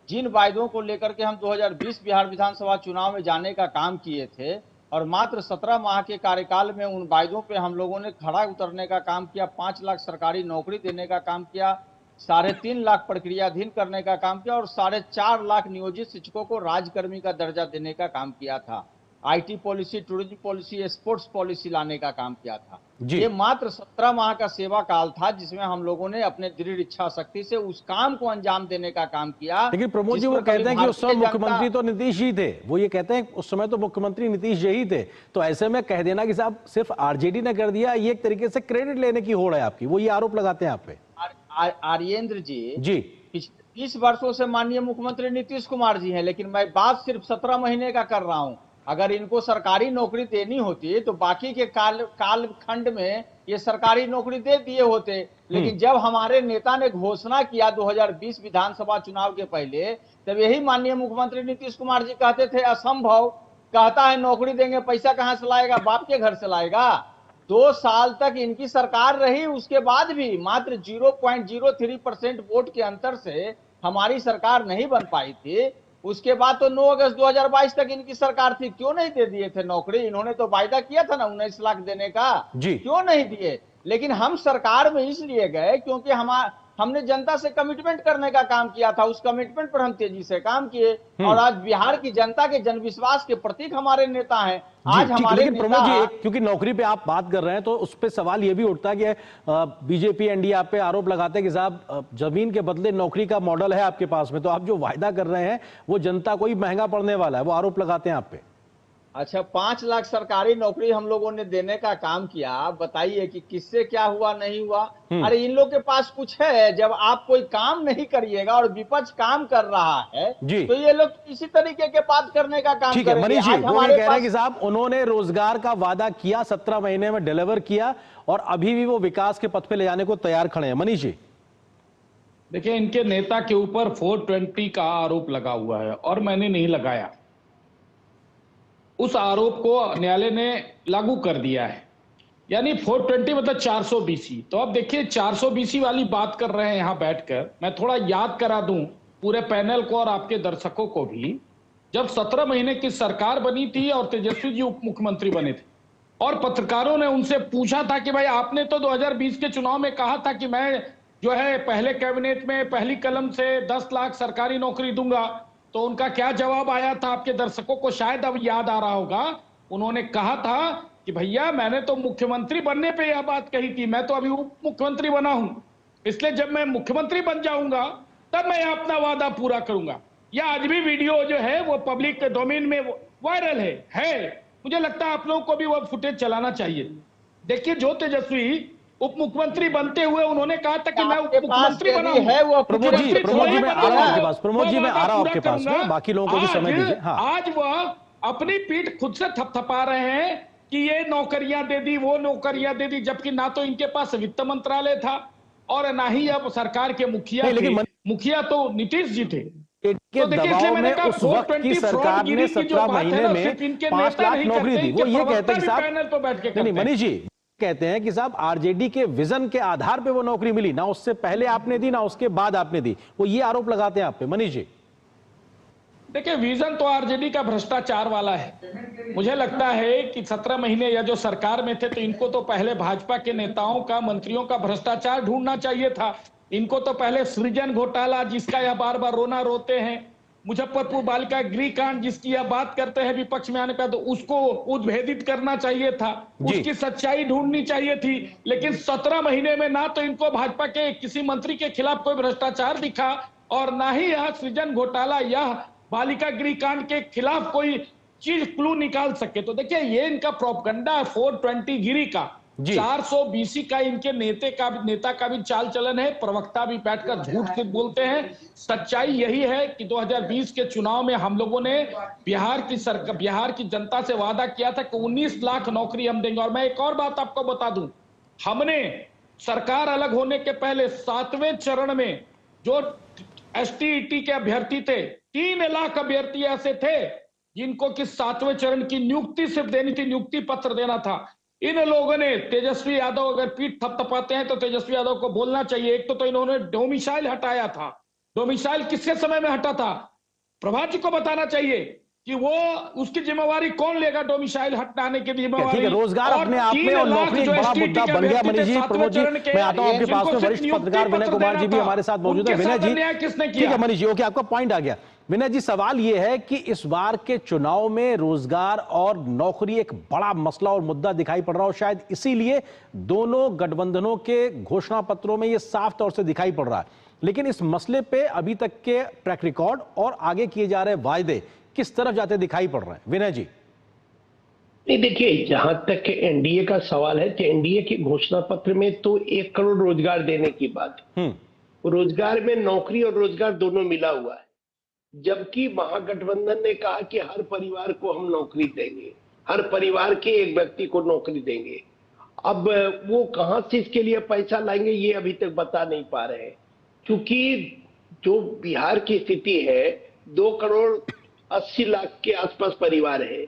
जिन वायदों को लेकर के हम 2020 बिहार विधानसभा चुनाव में जाने का काम किए थे और मात्र 17 माह के कार्यकाल में उन वायदों पे हम लोगों ने खड़ा उतरने का काम किया, 5 लाख सरकारी नौकरी देने का काम किया, 3.5 लाख प्रक्रियाधीन करने का काम किया और 4.5 लाख नियोजित शिक्षकों को राजकर्मी का दर्जा देने का काम किया था। IT policy, tourism policy, sports policy लाने का काम किया था। ये मात्र 17 माह का सेवा काल था जिसमें हम लोगों ने अपने दृढ़ इच्छा शक्ति से उस काम को अंजाम देने का काम किया। लेकिन प्रमोद जी वो कहते हैं कि उस समय मुख्यमंत्री तो नीतीश जी थे, वो ये कहते हैं उस समय तो मुख्यमंत्री नीतीश जी ही थे, तो ऐसे में कह देना कि साहब सिर्फ आरजेडी ने कर दिया, ये एक तरीके से क्रेडिट लेने की होड़ है आपकी, वो ये आरोप लगाते हैं आप पे। आर्येंद्र जी पिछले 30 वर्षों से माननीय मुख्यमंत्री नीतीश कुमार जी हैं, लेकिन मैं बात सिर्फ 17 महीने का कर रहा हूं। अगर इनको सरकारी नौकरी देनी होती तो बाकी के कालखंड में ये सरकारी नौकरी दे दिए होते, लेकिन जब हमारे नेता ने घोषणा किया 2020 विधानसभा चुनाव के पहले, तब यही माननीय मुख्यमंत्री नीतीश कुमार जी कहते थे असंभव, कहता है नौकरी देंगे, पैसा कहां से लाएगा, बाप के घर से लाएगा। 2 साल तक इनकी सरकार रही, उसके बाद भी मात्र 0.03% वोट के अंतर से हमारी सरकार नहीं बन पाई थी। उसके बाद तो 9 अगस्त 2022 तक इनकी सरकार थी, क्यों नहीं दे दिए थे नौकरी? इन्होंने तो वायदा किया था ना 19 लाख देने का, क्यों नहीं दिए? लेकिन हम सरकार में इसलिए गए क्योंकि हमने जनता से कमिटमेंट करने का काम किया था, उस कमिटमेंट पर हम तेजी से काम किए और आज बिहार की जनता के जनविश्वास के प्रतीक हमारे नेता हैं। आज हमारे लेकिन प्रमोद जी, क्योंकि नौकरी पे आप बात कर रहे हैं तो उस पे सवाल ये भी उठता है कि बीजेपी एनडीए आप पे आरोप लगाते हैं कि साहब जमीन के बदले नौकरी का मॉडल है आपके पास में, तो आप जो वायदा कर रहे हैं वो जनता को ही महंगा पड़ने वाला है, वो आरोप लगाते हैं आप पे। अच्छा, 5 लाख सरकारी नौकरी हम लोगों ने देने का काम किया, बताइए कि किससे क्या हुआ नहीं हुआ? अरे इन लोग के पास कुछ है, जब आप कोई काम नहीं करिएगा और विपक्ष काम कर रहा है तो ये लोग इसी तरीके के बात करने का काम करेंगे। मनीष जी वो ये कह रहे हैं कि साहब उन्होंने रोजगार का वादा किया, 17 महीने में डिलीवर किया और अभी भी वो विकास के पथ पे ले जाने को तैयार खड़े हैं। मनीष जी देखिए, इनके नेता के ऊपर 420 का आरोप लगा हुआ है और मैंने नहीं लगाया, उस आरोप को न्यायालय ने लागू कर दिया है, यानी 420 मतलब 400 BC। तो अब देखिए 400 BC वाली बात कर रहे हैं यहां बैठकर। मैं थोड़ा याद करा दूं पूरे पैनल को और आपके दर्शकों को भी, जब 17 महीने की सरकार बनी थी और तेजस्वी जी उप मुख्यमंत्री बने थे और पत्रकारों ने उनसे पूछा था कि भाई आपने तो 2020 के चुनाव में कहा था कि मैं जो है पहले कैबिनेट में पहली कलम से 10 लाख सरकारी नौकरी दूंगा, तो उनका क्या जवाब आया था आपके दर्शकों को शायद अब याद आ रहा होगा। उन्होंने कहा था कि भैया मैंने तो मुख्यमंत्री बनने पे यह बात कही थी, मैं तो अभी उप मुख्यमंत्री बना हूं, इसलिए जब मैं मुख्यमंत्री बन जाऊंगा तब मैं अपना वादा पूरा करूंगा। यह आज भी वीडियो जो है वो पब्लिक डोमेन में वायरल है। मुझे लगता है आप लोगों को भी वो फुटेज चलाना चाहिए। देखिए, जो तेजस्वी उप मुख्यमंत्री बनते हुए उन्होंने कहा था कि मैं उप मुख्यमंत्री बना हूं। प्रमोद जी मैं आ रहा हूं आपके पास, प्रमोद जी मैं आ रहा हूं आपके पास में, बाकी लोगों को भी समय दीजिए। हाँ। आज वह अपनी पीठ खुद से थपथपा रहे हैं कि ये नौकरियां दे दी, वो नौकरियां दे दी, जबकि ना तो इनके पास वित्त मंत्रालय था और ना ही अब सरकार के मुखिया थे। मुखिया तो नीतीश जी थे। के दबाव में उस वक्त की सरकार ने 17 महीने में 5 लाख नौकरी दी। वो ये कहते हैं कि साहब, नहीं मनीष जी कहते हैं कि साहब आरजेडी के विजन के आधार पे वो नौकरी मिली, ना उससे पहले आपने दी ना उसके बाद आपने दी, वो ये आरोप लगाते हैं आप पे। मनीष जी देखिए, विजन तो आरजेडी का भ्रष्टाचार वाला है। मुझे लगता है कि 17 महीने या जो सरकार में थे तो इनको तो पहले भाजपा के नेताओं का, मंत्रियों का भ्रष्टाचार ढूंढना चाहिए था। इनको तो पहले सृजन घोटाला, जिसका यह बार बार रोना रोते हैं, मुजफ्फरपुर बालिका गृह कांड जिसकी यह बात करते हैं विपक्ष में आने पर, तो उसको उद्भेदित करना चाहिए था, उसकी सच्चाई ढूंढनी चाहिए थी। लेकिन 17 महीने में ना तो इनको भाजपा के किसी मंत्री के खिलाफ कोई भ्रष्टाचार दिखा और ना ही यह सृजन घोटाला या बालिका गृह कांड के खिलाफ कोई चीज क्लू निकाल सके। तो देखिए, ये इनका प्रोपगंडा 420 गिरी का, 400 BC का इनके नेता का भी चाल चलन है। प्रवक्ता भी बैठकर झूठ बोलते हैं। सच्चाई यही है कि 2020 के चुनाव में हम लोगों ने बिहार की जनता से वादा किया था कि 19 लाख नौकरी हम देंगे। और मैं एक और बात आपको बता दूं, हमने सरकार अलग होने के पहले 7वें चरण में जो ST-ET के अभ्यर्थी थे, 3 लाख अभ्यर्थी ऐसे थे जिनको कि 7वें चरण की नियुक्ति सिर्फ देनी थी, नियुक्ति पत्र देना था। इन लोगों ने, तेजस्वी यादव अगर पीठ थपथपाते हैं तो तेजस्वी यादव को बोलना चाहिए। एक तो इन्होंने डोमिसाइल हटाया था। डोमिसाइल किसके समय में हटा था? प्रभात जी को बताना चाहिए कि वो उसकी जिम्मेवारी कौन लेगा, डोमिसाइल हटाने की जिम्मेवारी। रोजगार अपने आप में और नौकरी एक बड़ा मुद्दा बन गया। मनीष जी, प्रमोद जी, मैं आता हूं आपके पास में। वरिष्ठ पत्रकार विनय कुमार जी भी हमारे साथ मौजूद है। विनय जी, ठीक है मनीष जी, ओके, आपका पॉइंट आ गया। विनय जी, सवाल ये है कि इस बार के चुनाव में रोजगार और नौकरी एक बड़ा मसला और मुद्दा दिखाई पड़ रहा हो, शायद इसीलिए दोनों गठबंधनों के घोषणा पत्रों में ये साफ तौर से दिखाई पड़ रहा है। लेकिन इस मसले पे अभी तक के ट्रैक रिकॉर्ड और आगे किए जा रहे वायदे किस तरफ जाते दिखाई पड़ रहे हैं? विनय जी। नहीं, देखिए, जहां तक एनडीए का सवाल है, तो एनडीए के घोषणा पत्र में तो 1 करोड़ रोजगार देने की बात है। रोजगार में नौकरी और रोजगार दोनों मिला हुआ है, जबकि महागठबंधन ने कहा कि हर परिवार को हम नौकरी देंगे, हर परिवार के एक व्यक्ति को नौकरी देंगे। अब वो कहां से इसके लिए पैसा लाएंगे ये अभी तक बता नहीं पा रहे हैं, क्योंकि जो बिहार की स्थिति है 2 करोड़ 80 लाख के आसपास परिवार है,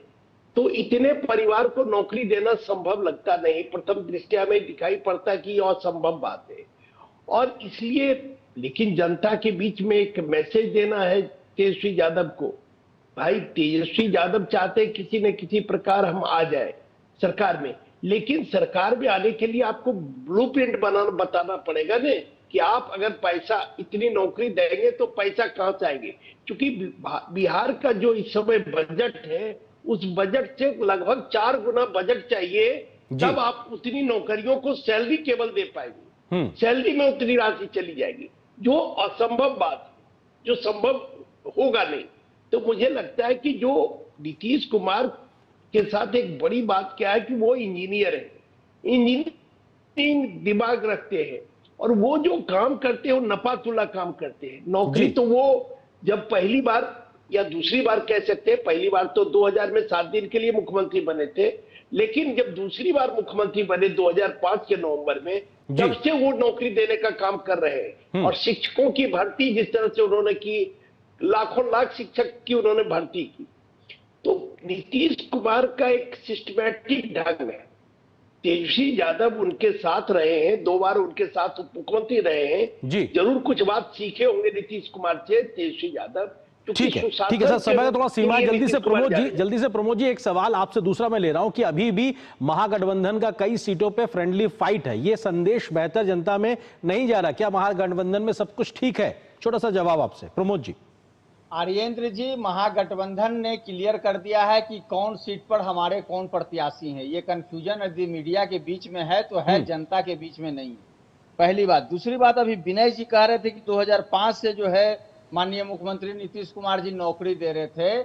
तो इतने परिवार को नौकरी देना संभव लगता नहीं। प्रथम दृष्टया में दिखाई पड़ता कि यह असंभव बात है, और इसलिए लेकिन जनता के बीच में एक मैसेज देना है तेजस्वी यादव को। भाई, तेजस्वी यादव चाहते हैं किसी न किसी प्रकार हम आ जाए सरकार में, लेकिन सरकार में आने के लिए आपको ब्लूप्रिंट बताना पड़ेगा ने कि आप अगर पैसा, इतनी नौकरी देंगे तो पैसा कहां से आएंगे। क्योंकि बिहार का जो इस समय बजट है, उस बजट से लगभग 4 गुना बजट चाहिए, तब आप उतनी नौकरियों को सैलरी केवल दे पाएंगे। सैलरी में उतनी राशि चली जाएगी, जो असंभव बात, जो संभव होगा नहीं। तो मुझे लगता है कि जो नीतीश कुमार के साथ एक बड़ी बात क्या है कि वो इंजीनियर है, इंजीनियरिंग दिमाग रखते हैं, और वो जो काम करते हैं वो नपातुला काम करते हैं। नौकरी तो वो जब पहली बार या दूसरी बार कह सकते हैं, पहली बार तो 2000 में 7 दिन के लिए मुख्यमंत्री बने थे, लेकिन जब दूसरी बार मुख्यमंत्री बने 2005 के नवंबर में, तब से वो नौकरी देने का काम कर रहे हैं। और शिक्षकों की भर्ती जिस तरह से उन्होंने की, लाखों लाख शिक्षक की उन्होंने भर्ती की, तो नीतीश कुमार का एक सिस्टमैटिक ढंग है। तेजस्वी यादव उनके साथ रहे हैं, 2 बार उनके साथ उप मुख्यमंत्री रहे हैं, जरूर कुछ बात सीखे होंगे नीतीश कुमार से तेजस्वी यादव। ठीक है सर, समय का थोड़ा सीमा। जल्दी से प्रमोद जी, एक सवाल आपसे दूसरा मैं ले रहा हूं कि अभी भी महागठबंधन का कई सीटों पे फ्रेंडली फाइट है, ये संदेश बेहतर जनता में नहीं जा रहा? क्या महागठबंधन में सब कुछ ठीक है? छोटा सा जवाब आपसे प्रमोद जी। आर्येंद्र जी, महागठबंधन ने क्लियर कर दिया है कि कौन सीट पर हमारे कौन प्रत्याशी हैं। ये कंफ्यूजन यदि मीडिया के बीच में है तो है, जनता के बीच में नहीं है, पहली बात। दूसरी बात, अभी विनय जी कह रहे थे कि 2005 से जो है माननीय मुख्यमंत्री नीतीश कुमार जी नौकरी दे रहे थे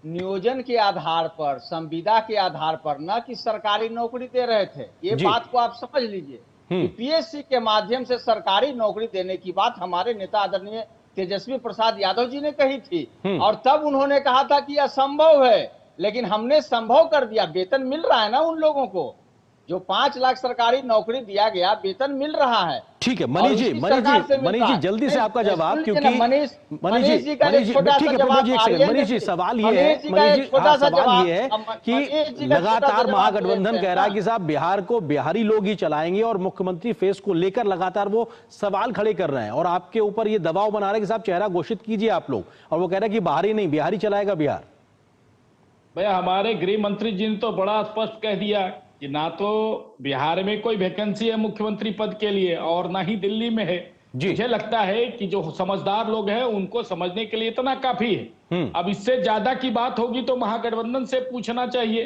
नियोजन के आधार पर, संविदा के आधार पर, न कि सरकारी नौकरी दे रहे थे। ये बात को आप समझ लीजिए। पीएससी के माध्यम से सरकारी नौकरी देने की बात हमारे नेता आदरणीय तेजस्वी प्रसाद यादव जी ने कही थी, और तब उन्होंने कहा था कि असंभव है, लेकिन हमने संभव कर दिया। वेतन मिल रहा है ना उन लोगों को, जो 5 लाख सरकारी नौकरी दिया गया, वेतन मिल रहा है। ठीक है मनीष जी, जल्दी से आपका जवाब, क्योंकि मनीष जी, मनीष जी सवाल ये है, सवाल ये है कि लगातार महागठबंधन कह रहा है कि साहब बिहार को बिहारी लोग ही चलाएंगे, और मुख्यमंत्री फेस को लेकर लगातार वो सवाल खड़े कर रहे हैं, और आपके ऊपर ये दबाव बना रहे हैं कि साहब चेहरा घोषित कीजिए आप लोग, और वो कह रहे हैं कि बाहरी नहीं, बिहारी चलाएगा बिहार। भैया, हमारे गृह मंत्री जी ने तो बड़ा स्पष्ट कह दिया कि ना तो बिहार में कोई वैकेंसी है मुख्यमंत्री पद के लिए, और ना ही दिल्ली में है। मुझे लगता है कि जो समझदार लोग हैं उनको समझने के लिए इतना काफी है। अब इससे ज्यादा की बात होगी तो महागठबंधन से पूछना चाहिए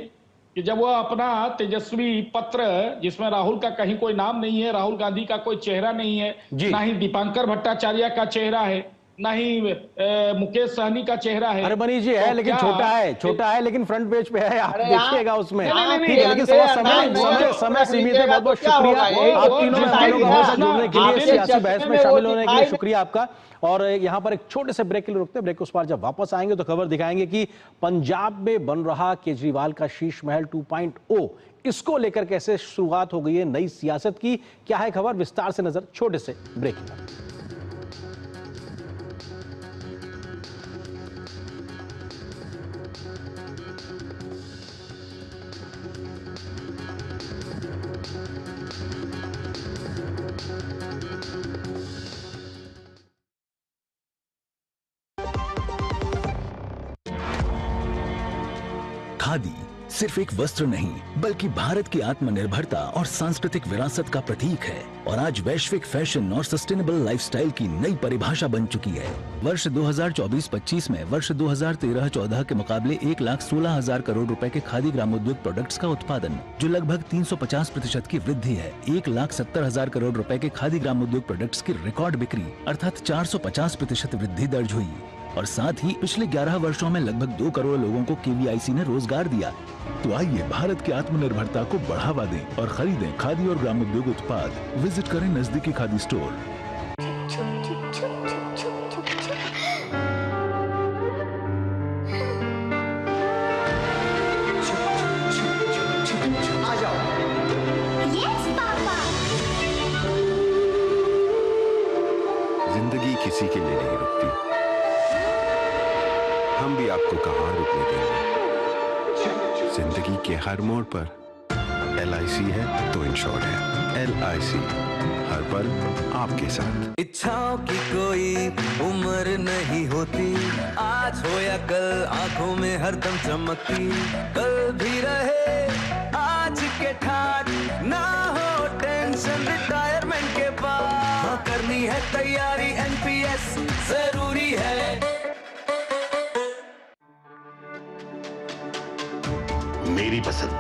कि जब वो अपना तेजस्वी पत्र, जिसमें राहुल का कहीं कोई नाम नहीं है, राहुल गांधी का कोई चेहरा नहीं है, ना ही दीपांकर भट्टाचार्य का चेहरा है, ना ही मुकेश सहनी का चेहरा है। अरे मनीष जी है, तो लेकिन छोटा है लेकिन फ्रंट पेज पे है, आप देखिएगा उसमें। नहीं, ठीक है, लेकिन समय सीमित है। बहुत बहुत शुक्रिया आप तीनों मेहमानों का जुड़ने के लिए, सियासी बहस में शामिल होने के लिए शुक्रिया आपका। और यहाँ पर एक छोटे से ब्रेक के लिए रुकते हैं। ब्रेक उस पार जब वापस आएंगे तो खबर दिखाएंगे कि पंजाब में बन रहा केजरीवाल का शीश महल 2.0, इसको लेकर कैसे शुरुआत हो गई है नई सियासत की। क्या है खबर, विस्तार से नजर छोटे से ब्रेक में। खादी सिर्फ एक वस्त्र नहीं बल्कि भारत की आत्मनिर्भरता और सांस्कृतिक विरासत का प्रतीक है और आज वैश्विक फैशन और सस्टेनेबल लाइफस्टाइल की नई परिभाषा बन चुकी है। वर्ष 2024-25 में वर्ष 2013-14 के मुकाबले 1,16,000 करोड़ रुपए के खादी ग्रामोद्योग प्रोडक्ट्स का उत्पादन, जो लगभग 350% की वृद्धि है। 1,70,000 करोड़ रुपए के खादी ग्रामोद्योग प्रोडक्ट्स की रिकॉर्ड बिक्री अर्थात 450% वृद्धि दर्ज हुई और साथ ही पिछले 11 वर्षों में लगभग 2 करोड़ लोगों को केवीआईसी ने रोजगार दिया। तो आइए भारत की आत्मनिर्भरता को बढ़ावा दें और खरीदें खादी और ग्रामोद्योग उत्पाद। विजिट करें नजदीकी खादी स्टोर। जिंदगी किसी के लिए नहीं रुकती, हम भी आपको कहां रुकने देंगे। जिंदगी के हर मोड़ पर LIC है तो इंश्योर्ड है। LIC हर पल आपके साथ। इच्छाओं की कोई उम्र नहीं होती, आज हो या कल आंखों में हरदम चमकती, कल भी रहे आज के ठाट, ना हो टेंशन रिटायरमेंट के बाद, हाँ करनी है तैयारी NPS जरूरी है। मेरी पसंद,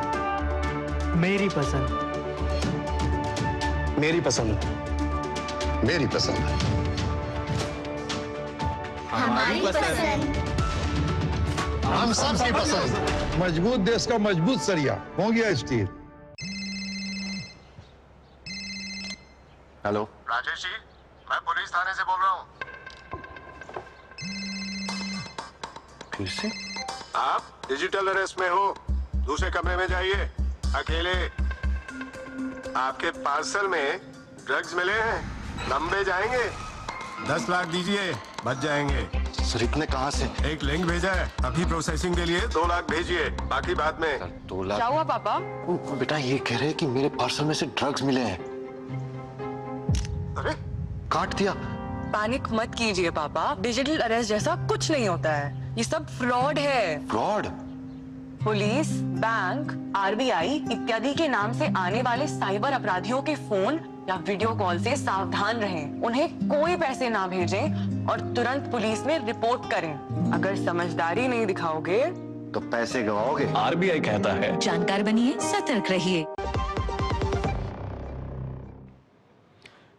मेरी पसंद, मेरी पसंद, मेरी पसंद, हमारी पसंद, हम सबकी पसंद। मजबूत देश का मजबूत सरिया मोंगिया स्टील। हेलो राजेश जी, मैं पुलिस थाने से बोल रहा हूँ। फिर से आप डिजिटल अरेस्ट में हो, दूसरे कमरे में जाइए अकेले। आपके पार्सल में ड्रग्स मिले हैं, लंबे जाएंगे। 10 लाख दीजिए, बच जाएंगे। सर इतने कहाँ से? एक लिंक भेजा है, अभी प्रोसेसिंग के लिए 2 लाख भेजिए, बाकी बाद में। 2 लाख? क्या हुआ पापा? बेटा ये कह रहे हैं कि मेरे पार्सल में से ड्रग्स मिले हैं। अरे काट दिया। पैनिक मत कीजिए पापा, डिजिटल अरेस्ट जैसा कुछ नहीं होता है, ये सब फ्रॉड है। फ्रॉड? पुलिस, बैंक, RBI इत्यादि के नाम से आने वाले साइबर अपराधियों के फोन या वीडियो कॉल से सावधान रहें। उन्हें कोई पैसे ना भेजें और तुरंत पुलिस में रिपोर्ट करें। अगर समझदारी नहीं दिखाओगे तो पैसे गवाओगे। RBI कहता है जानकार बनिए, सतर्क रहिए।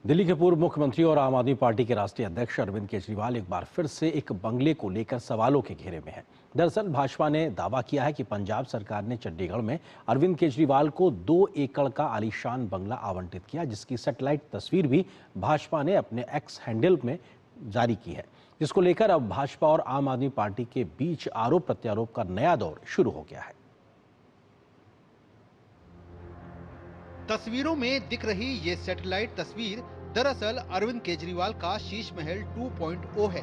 दिल्ली के पूर्व मुख्यमंत्री और आम आदमी पार्टी के राष्ट्रीय अध्यक्ष अरविंद केजरीवाल एक बार फिर से एक बंगले को लेकर सवालों के घेरे में हैं। दरअसल भाजपा ने दावा किया है कि पंजाब सरकार ने चंडीगढ़ में अरविंद केजरीवाल को 2 एकड़ का आलीशान बंगला आवंटित किया, जिसकी सैटेलाइट तस्वीर भी भाजपा ने अपने एक्स हैंडल में जारी की है, जिसको लेकर अब भाजपा और आम आदमी पार्टी के बीच आरोप प्रत्यारोप का नया दौर शुरू हो गया है। तस्वीरों में दिख रही ये सैटेलाइट तस्वीर दरअसल अरविंद केजरीवाल का शीश महल 2.0 है।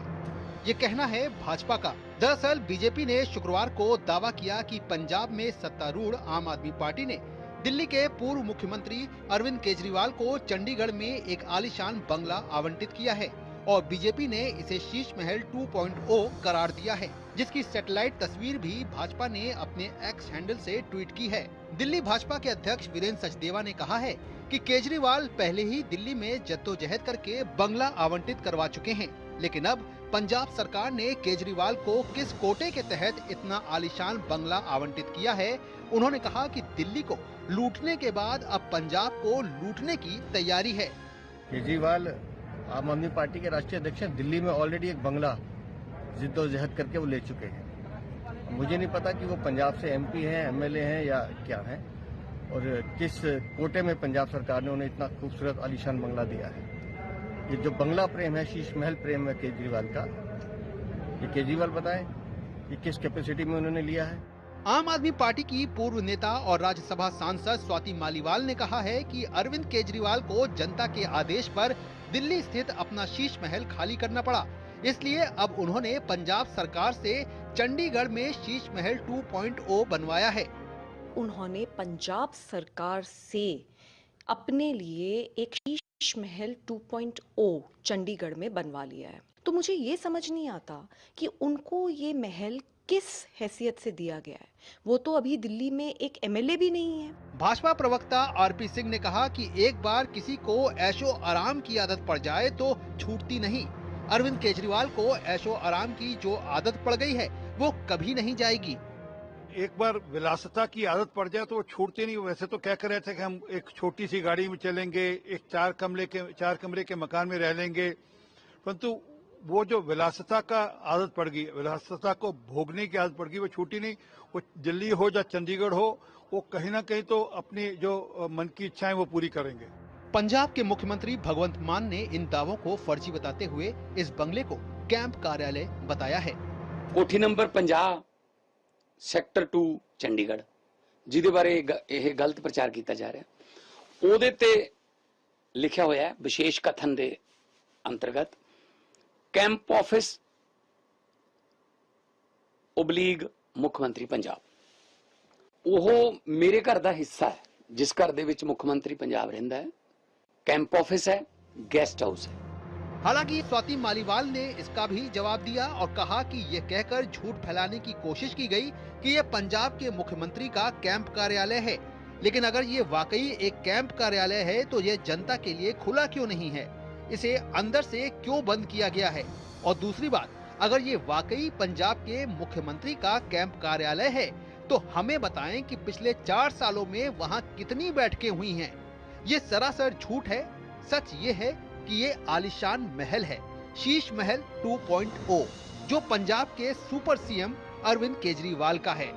ये कहना है भाजपा का। दरअसल बीजेपी ने शुक्रवार को दावा किया कि पंजाब में सत्तारूढ़ आम आदमी पार्टी ने दिल्ली के पूर्व मुख्यमंत्री अरविंद केजरीवाल को चंडीगढ़ में एक आलीशान बंगला आवंटित किया है और बीजेपी ने इसे शीश महल 2.0 करार दिया है, जिसकी सैटेलाइट तस्वीर भी भाजपा ने अपने एक्स हैंडल से ट्वीट की है। दिल्ली भाजपा के अध्यक्ष वीरेंद्र सचदेवा ने कहा है कि केजरीवाल पहले ही दिल्ली में जद्दोजहद करके बंगला आवंटित करवा चुके हैं, लेकिन अब पंजाब सरकार ने केजरीवाल को किस कोटे के तहत इतना आलीशान बंगला आवंटित किया है। उन्होंने कहा कि दिल्ली को लूटने के बाद अब पंजाब को लूटने की तैयारी है। केजरीवाल आम आदमी पार्टी के राष्ट्रीय अध्यक्ष हैं, दिल्ली में ऑलरेडी एक बंगला जिद्दोजहद करके वो ले चुके हैं। मुझे नहीं पता कि वो पंजाब से एमपी हैं, एमएलए हैं या क्या हैं, और किस कोटे में पंजाब सरकार ने उन्हें इतना खूबसूरत आलीशान बंगला दिया है। ये जो बंगला प्रेम है, शीश महल प्रेम है केजरीवाल का, ये केजरीवाल बताएं कि किस कैपेसिटी में उन्होंने लिया है। आम आदमी पार्टी की पूर्व नेता और राज्यसभा सांसद स्वाति मालीवाल ने कहा है कि अरविंद केजरीवाल को जनता के आदेश पर दिल्ली स्थित अपना शीश महल खाली करना पड़ा, इसलिए अब उन्होंने पंजाब सरकार से चंडीगढ़ में शीश महल 2.0 बनवाया है। उन्होंने पंजाब सरकार से अपने लिए एक शीश महल 2.0 चंडीगढ़ में बनवा लिया है। तो मुझे ये समझ नहीं आता कि उनको ये महल किस हैसियत से दिया गया है। वो तो अभी दिल्ली में एक एमएलए भी नहीं है। भाजपा प्रवक्ता आरपी सिंह ने कहा कि एक बार किसी को ऐशो आराम की आदत पड़ जाए तो छूटती नहीं। अरविंद केजरीवाल को ऐशो आराम की जो आदत पड़ गई है वो कभी नहीं जाएगी। एक बार विलासिता की आदत पड़ जाए तो वो छूटती नहीं। वैसे तो क्या कर रहे थे कि हम एक छोटी सी गाड़ी में चलेंगे, एक 4 कमरे के मकान में रह लेंगे, परंतु वो जो विलासिता का आदत पड़ गई, विलासिता को भोगने की आदत पड़ गई, वो छूटी नहीं। वो दिल्ली हो या चंडीगढ़ हो, वो कहीं ना कहीं तो अपनी जो मन की इच्छाएं वो पूरी करेंगे। पंजाब के मुख्यमंत्री भगवंत मान ने इन दावों को फर्जी बताते हुए इस बंगले को कैंप कार्यालय बताया है। कोठी नंबर 50 सैक्टर 2 चंडीगढ़ जिहदे बारे यह गलत प्रचार किया जा रहा, ਉਹਦੇ ਤੇ लिखा होया है विशेष कथन के अंतर्गत कैंप ऑफिस / मुख्यमंत्री पंजाब। ਉਹ मेरे घर का हिस्सा है, जिस घर दे विच मुख्यमंत्री पंजाब रहिंदा है। कैंप ऑफिस है, गेस्ट हाउस है। हालांकि स्वाति मालीवाल ने इसका भी जवाब दिया और कहा कि ये कहकर झूठ फैलाने की कोशिश की गई कि ये पंजाब के मुख्यमंत्री का कैंप कार्यालय है, लेकिन अगर ये वाकई एक कैंप कार्यालय है तो ये जनता के लिए खुला क्यों नहीं है, इसे अंदर से क्यों बंद किया गया है। और दूसरी बात, अगर ये वाकई पंजाब के मुख्यमंत्री का कैंप कार्यालय है तो हमें बताएं कि पिछले 4 सालों में वहाँ कितनी बैठकें हुई हैं। ये सरासर झूठ है। सच ये है कि ये आलीशान महल है, शीश महल 2.0, जो पंजाब के सुपर सीएम अरविंद केजरीवाल का है।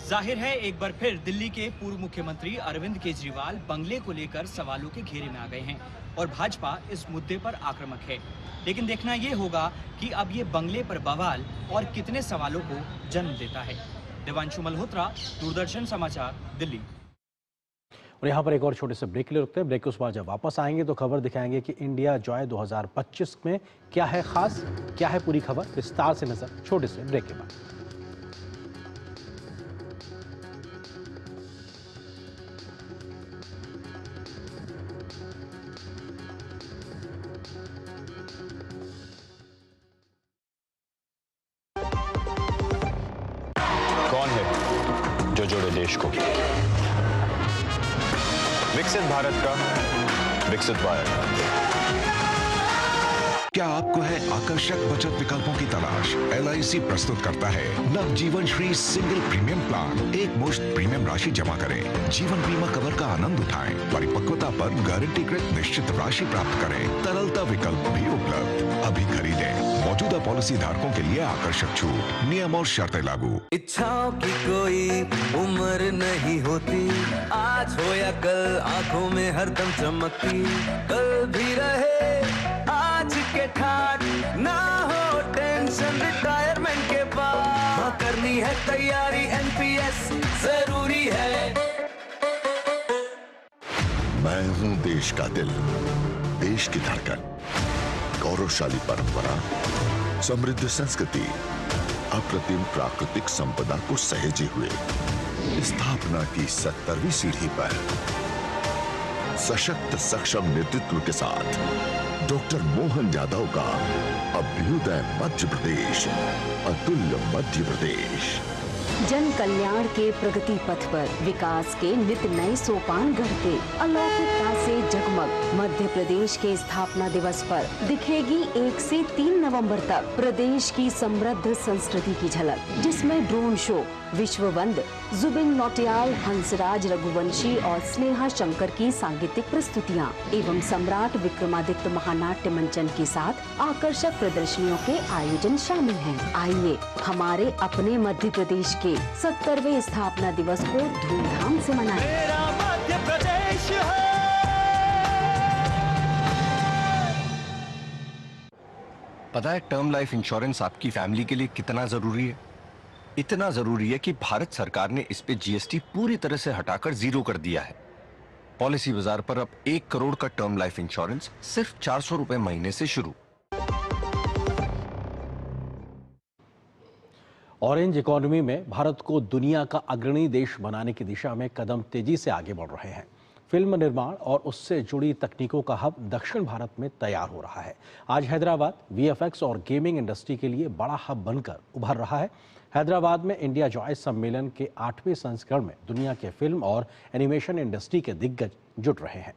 जाहिर है एक बार फिर दिल्ली के पूर्व मुख्यमंत्री अरविंद केजरीवाल बंगले को लेकर सवालों के घेरे में आ गए हैं और भाजपा इस मुद्दे पर आक्रामक है। लेकिन देखना ये होगा कि अब ये बंगले पर बवाल और कितने सवालों को जन्म देता है। देवांशु मल्होत्रा, दूरदर्शन समाचार, दिल्ली। और यहाँ पर एक और छोटे से ब्रेक ले रुकते हैं। ब्रेक के उस बाद जब वापस आएंगे तो खबर दिखाएंगे कि इंडिया जॉय 2025 में क्या है खास, क्या है पूरी खबर, विस्तार से नजर छोटे से ब्रेक के बाद। कौन है जो जोड़े देश को? विकसित भारत का विकसित भारत। क्या आपको है आकर्षक बचत विकल्पों की तलाश? LIC प्रस्तुत करता है नव जीवन श्री सिंगल प्रीमियम प्लान। एक मुश्त प्रीमियम राशि जमा करें, जीवन बीमा कवर का आनंद उठाएं, परिपक्वता पर गारंटीकृत निश्चित राशि प्राप्त करें। तरलता विकल्प भी उपलब्ध। अभी खरीदें। मौजूदा पॉलिसी धारकों के लिए आकर्षक छूट, नियम और शर्तें लागू। इच्छाओं की कोई उम्र नहीं होती, आज हो या कल आंखों में हरदम चमकती। कल भी रहे आज के ठाट, ना हो टेंशन रिटायरमेंट के बाद। हाँ करनी है तैयारी, NPS जरूरी है। मैं हूं देश का दिल, देश की धड़कन, गौरवशाली परंपरा, समृद्ध संस्कृति, अप्रतिम प्राकृतिक संपदा को सहेजे हुए स्थापना की 70वीं सीढ़ी पर सशक्त सक्षम नेतृत्व के साथ डॉक्टर मोहन यादव का अभ्युदय मध्य प्रदेश, अतुल्य मध्य प्रदेश। जन कल्याण के प्रगति पथ पर विकास के नित नए सोपान गढ़ते अलौकिकता से जगमग मध्य प्रदेश के स्थापना दिवस पर दिखेगी 1 से 3 नवंबर तक प्रदेश की समृद्ध संस्कृति की झलक, जिसमें ड्रोन शो, विश्ववंद, जुबिन नौटियाल, हंसराज रघुवंशी और स्नेहा शंकर की सांगीतिक प्रस्तुतियां एवं सम्राट विक्रमादित्य महानाट्य मंचन के साथ आकर्षक प्रदर्शनियों के आयोजन शामिल हैं। आइए हमारे अपने मध्य प्रदेश के 70वें स्थापना दिवस को धूमधाम से मनाएं। मेरा मध्य प्रदेश है। पता है टर्म लाइफ इंश्योरेंस आपकी फैमिली के लिए कितना जरूरी है? इतना जरूरी है कि भारत सरकार ने इस पे जीएसटी पूरी तरह से हटाकर 0 कर दिया है। पॉलिसी बाजार पर अब 1 करोड़ का टर्म लाइफ इंश्योरेंस सिर्फ 400 रुपए महीने से शुरू। ऑरेंज इकोनॉमी में भारत को दुनिया का अग्रणी देश बनाने की दिशा में कदम तेजी से आगे बढ़ रहे हैं। फिल्म निर्माण और उससे जुड़ी तकनीकों का हब दक्षिण भारत में तैयार हो रहा है। आज हैदराबाद वीएफएक्स और गेमिंग इंडस्ट्री के लिए बड़ा हब बनकर उभर रहा है। हैदराबाद में इंडिया जॉय सम्मेलन के 8वें संस्करण में दुनिया के फिल्म और एनिमेशन इंडस्ट्री के दिग्गज जुट रहे हैं।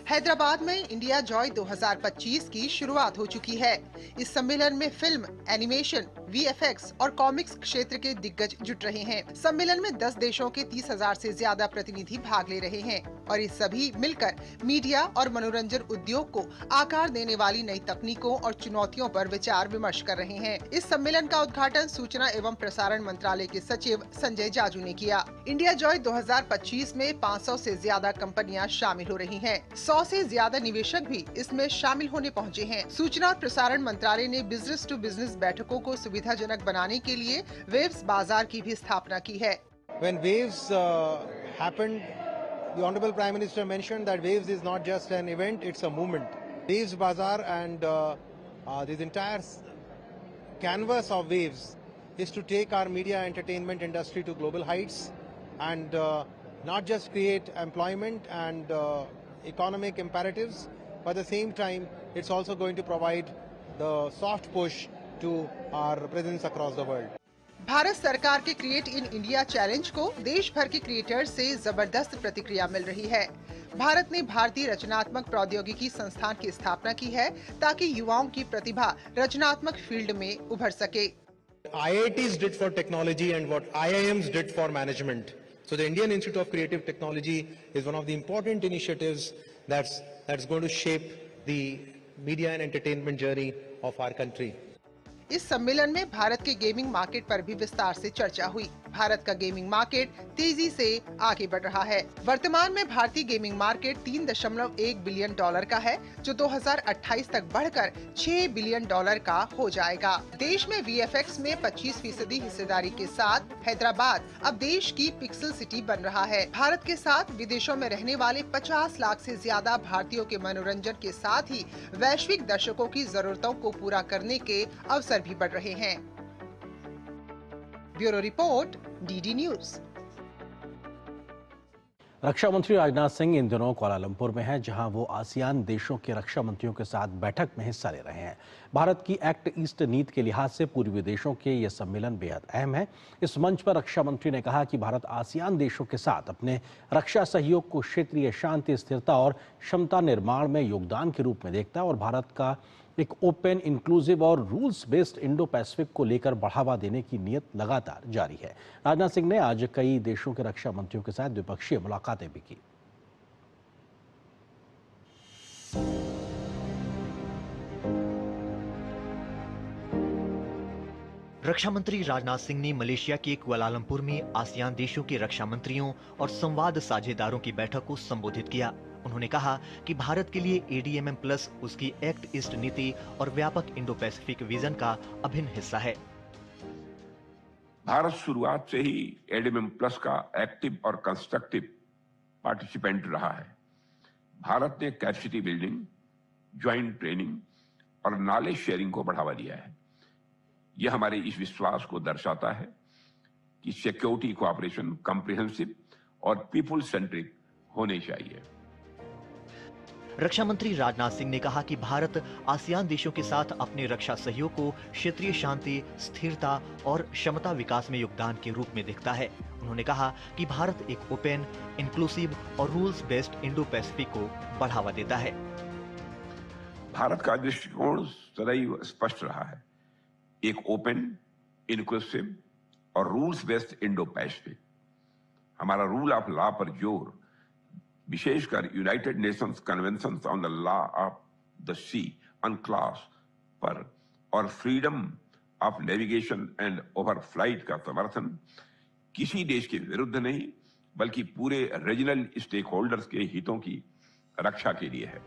हैदराबाद में इंडिया जॉय 2025 की शुरुआत हो चुकी है। इस सम्मेलन में फिल्म, एनिमेशन, वीएफएक्स और कॉमिक्स क्षेत्र के दिग्गज जुट रहे हैं। सम्मेलन में 10 देशों के 30,000 से ज्यादा प्रतिनिधि भाग ले रहे हैं और ये सभी मिलकर मीडिया और मनोरंजन उद्योग को आकार देने वाली नई तकनीकों और चुनौतियों पर विचार विमर्श कर रहे हैं। इस सम्मेलन का उद्घाटन सूचना एवं प्रसारण मंत्रालय के सचिव संजय जाजू ने किया। इंडिया जॉय 2025 में 500 से ज्यादा कंपनियां शामिल हो रही हैं। 100 से ज्यादा निवेशक भी इसमें शामिल होने पहुंचे हैं। सूचना और प्रसारण मंत्रालय ने बिजनेस टू बिजनेस बैठकों को सुविधाजनक बनाने के लिए वेव्स बाजार की भी स्थापना की है। When Waves happened, the Honorable Prime Minister mentioned that Waves is not just an event, it's a movement. Waves Bazaar and this entire canvas of Waves is to take our media entertainment industry to global heights and not just create employment and economic imperatives, but at the same time it's also going to provide the soft push to our presence across the world. Bharat सरकार के create in India challenge को देश भर के creators से जबरदस्त प्रतिक्रिया मिल रही है। भारत ने भारतीय रचनात्मक प्रौद्योगिकी संस्थान की स्थापना की है ताकि युवाओं की प्रतिभा रचनात्मक फील्ड में उभर सके। IITs did for technology and what IIMs did for management. So the Indian Institute of Creative Technology is one of the important initiatives that's going to shape the media and entertainment journey of our country. इस सम्मेलन में भारत के gaming market पर भी विस्तार से चर्चा हुई। भारत का गेमिंग मार्केट तेजी से आगे बढ़ रहा है। वर्तमान में भारतीय गेमिंग मार्केट $3.1 बिलियन का है, जो 2028 तक बढ़कर $6 बिलियन का हो जाएगा। देश में वीएफएक्स में 25% हिस्सेदारी के साथ हैदराबाद अब देश की पिक्सल सिटी बन रहा है। भारत के साथ विदेशों में रहने वाले 50 लाख से ज्यादा भारतीयों के मनोरंजन के साथ ही वैश्विक दर्शकों की जरूरतों को पूरा करने के अवसर भी बढ़ रहे हैं। Bureau report, DD news. रक्षा मंत्री राजनाथ सिंह इन दिनों कुआलालंपुर में हैं, जहां वो आसियान देशों के रक्षा मंत्रियों के साथ बैठक में हिस्सा ले रहे हैं। भारत की एक्ट ईस्ट नीति के लिहाज से पूर्वी देशों के ये सम्मेलन बेहद अहम है। इस मंच पर रक्षा मंत्री ने कहा कि भारत आसियान देशों के साथ अपने रक्षा सहयोग को क्षेत्रीय शांति, स्थिरता और क्षमता निर्माण में योगदान के रूप में देखता है और भारत का एक ओपन, इंक्लूसिव और रूल्स बेस्ड इंडो पैसिफिक को लेकर बढ़ावा देने की नीयत लगातार जारी है। राजनाथ सिंह ने आज कई देशों के रक्षा मंत्रियों के साथ द्विपक्षीय मुलाकातें भी की। रक्षा मंत्री राजनाथ सिंह ने मलेशिया के कुआलालंपुर में आसियान देशों के रक्षा मंत्रियों और संवाद साझेदारों की बैठक को संबोधित किया। उन्होंने कहा कि भारत के लिए एडीएमएम प्लस उसकी एक्ट ईस्ट नीति और व्यापक इंडो पैसिफिक विजन का अभिन्न हिस्सा है। भारत शुरुआत से ही एडीएमएम प्लस का एक्टिव और कंस्ट्रक्टिव पार्टिसिपेंट रहा है। भारत ने कैपेसिटी बिल्डिंग, ज्वाइंट ट्रेनिंग और नॉलेज शेयरिंग को बढ़ावा दिया है। यह हमारे इस विश्वास को दर्शाता है कि सिक्योरिटी कोऑपरेशन कॉम्प्रिहेंसिव और पीपुल सेंट्रिक होने चाहिए। रक्षा मंत्री राजनाथ सिंह ने कहा कि भारत आसियान देशों के साथ अपने रक्षा सहयोग को क्षेत्रीय शांति, स्थिरता और क्षमता विकास में योगदान के रूप में देखता है। उन्होंने कहा कि भारत एक ओपन, इंक्लूसिव और रूल्स बेस्ड इंडो पैसिफिक को बढ़ावा देता है। भारत का दृष्टिकोण सदैव स्पष्ट रहा है, एक ओपन, इंक्लूसिव और रूल्स बेस्ड इंडो पैसिफिक। हमारा रूल ऑफ लॉ पर जोर, विशेषकर United Nations convention on the law of the sea UNCLOS पर और freedom of navigation and overflight का समर्थन किसी देश के विरुद्ध नहीं बल्कि पूरे रीजनल स्टेक होल्डर्स के हितों की रक्षा के लिए है।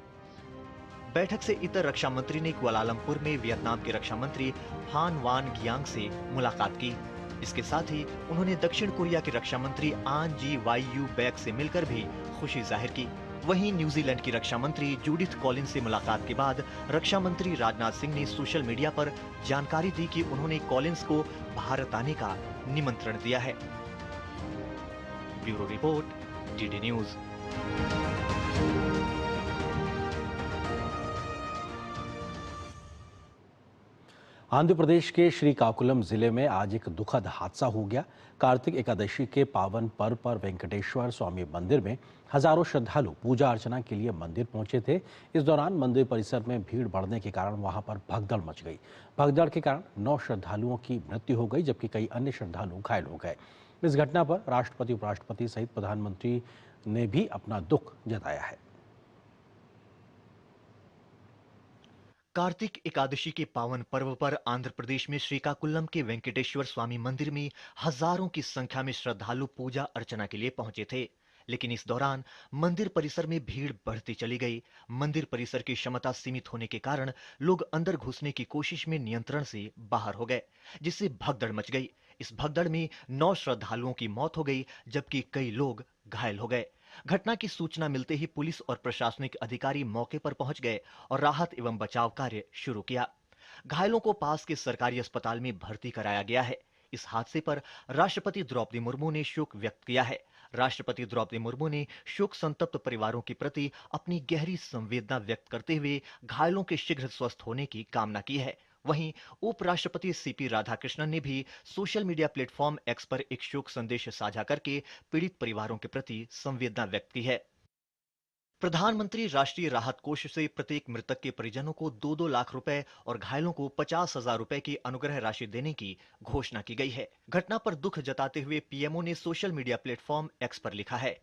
बैठक से इतर रक्षा मंत्री ने कुआलालंपुर में वियतनाम के रक्षा मंत्री फान वान गियांग से मुलाकात की। इसके साथ ही उन्होंने दक्षिण कोरिया के रक्षा मंत्री आन जी वाई यू बैक से मिलकर भी खुशी जाहिर की। वहीं न्यूजीलैंड की रक्षा मंत्री जूडिथ कॉलिंस से मुलाकात के बाद रक्षा मंत्री राजनाथ सिंह ने सोशल मीडिया पर जानकारी दी कि उन्होंने कॉलिंस को भारत आने का निमंत्रण दिया है। Bureau report, DD news. Andhra Pradesh के श्रीकाकुलम जिले में आज एक दुखद हादसा हो गया। कार्तिक एकादशी के पावन पर्व पर वेंकटेश्वर स्वामी मंदिर में हजारों श्रद्धालु पूजा अर्चना के लिए मंदिर पहुंचे थे। इस दौरान मंदिर परिसर में भीड़ बढ़ने के कारण वहां पर भगदड़ मच गई। भगदड़ के कारण 9 श्रद्धालुओं की मृत्यु हो गई, जबकि कई अन्य श्रद्धालु घायल हो गए। इस घटना पर राष्ट्रपति, उपराष्ट्रपति सहित प्रधानमंत्री ने भी अपना दुख जताया है। कार्तिक एकादशी के पावन पर्व पर आंध्र प्रदेश में श्रीकाकुलम के वेंकटेश्वर स्वामी मंदिर में हजारों की संख्या में श्रद्धालु पूजा अर्चना के लिए पहुंचे थे, लेकिन इस दौरान मंदिर परिसर में भीड़ बढ़ती चली गई। मंदिर परिसर की क्षमता सीमित होने के कारण लोग अंदर घुसने की कोशिश में नियंत्रण से बाहर हो गए, जिससे भगदड़ मच गई। इस भगदड़ में 9 श्रद्धालुओं की मौत हो गई, जबकि कई लोग घायल हो गए। घटना की सूचना मिलते ही पुलिस और प्रशासनिक अधिकारी मौके पर पहुंच गए और राहत एवं बचाव कार्य शुरू किया। घायलों को पास के सरकारी अस्पताल में भर्ती कराया गया है। इस हादसे पर राष्ट्रपति द्रौपदी मुर्मू ने शोक व्यक्त किया है। राष्ट्रपति द्रौपदी मुर्मू ने शोक संतप्त परिवारों के प्रति अपनी गहरी संवेदना व्यक्त करते हुए घायलों के शीघ्र स्वस्थ होने की कामना की है। वहीं उपराष्ट्रपति सीपी राधाकृष्णन ने भी सोशल मीडिया प्लेटफॉर्म एक्स पर एक शोक संदेश साझा करके पीड़ित परिवारों के प्रति संवेदना व्यक्त की है। प्रधानमंत्री राष्ट्रीय राहत कोष से प्रत्येक मृतक के परिजनों को 2-2 लाख रुपए और घायलों को 50,000 रुपए की अनुग्रह राशि देने की घोषणा की गई है। घटना पर दुख जताते हुए पीएमओ ने सोशल मीडिया प्लेटफॉर्म एक्स पर लिखा है,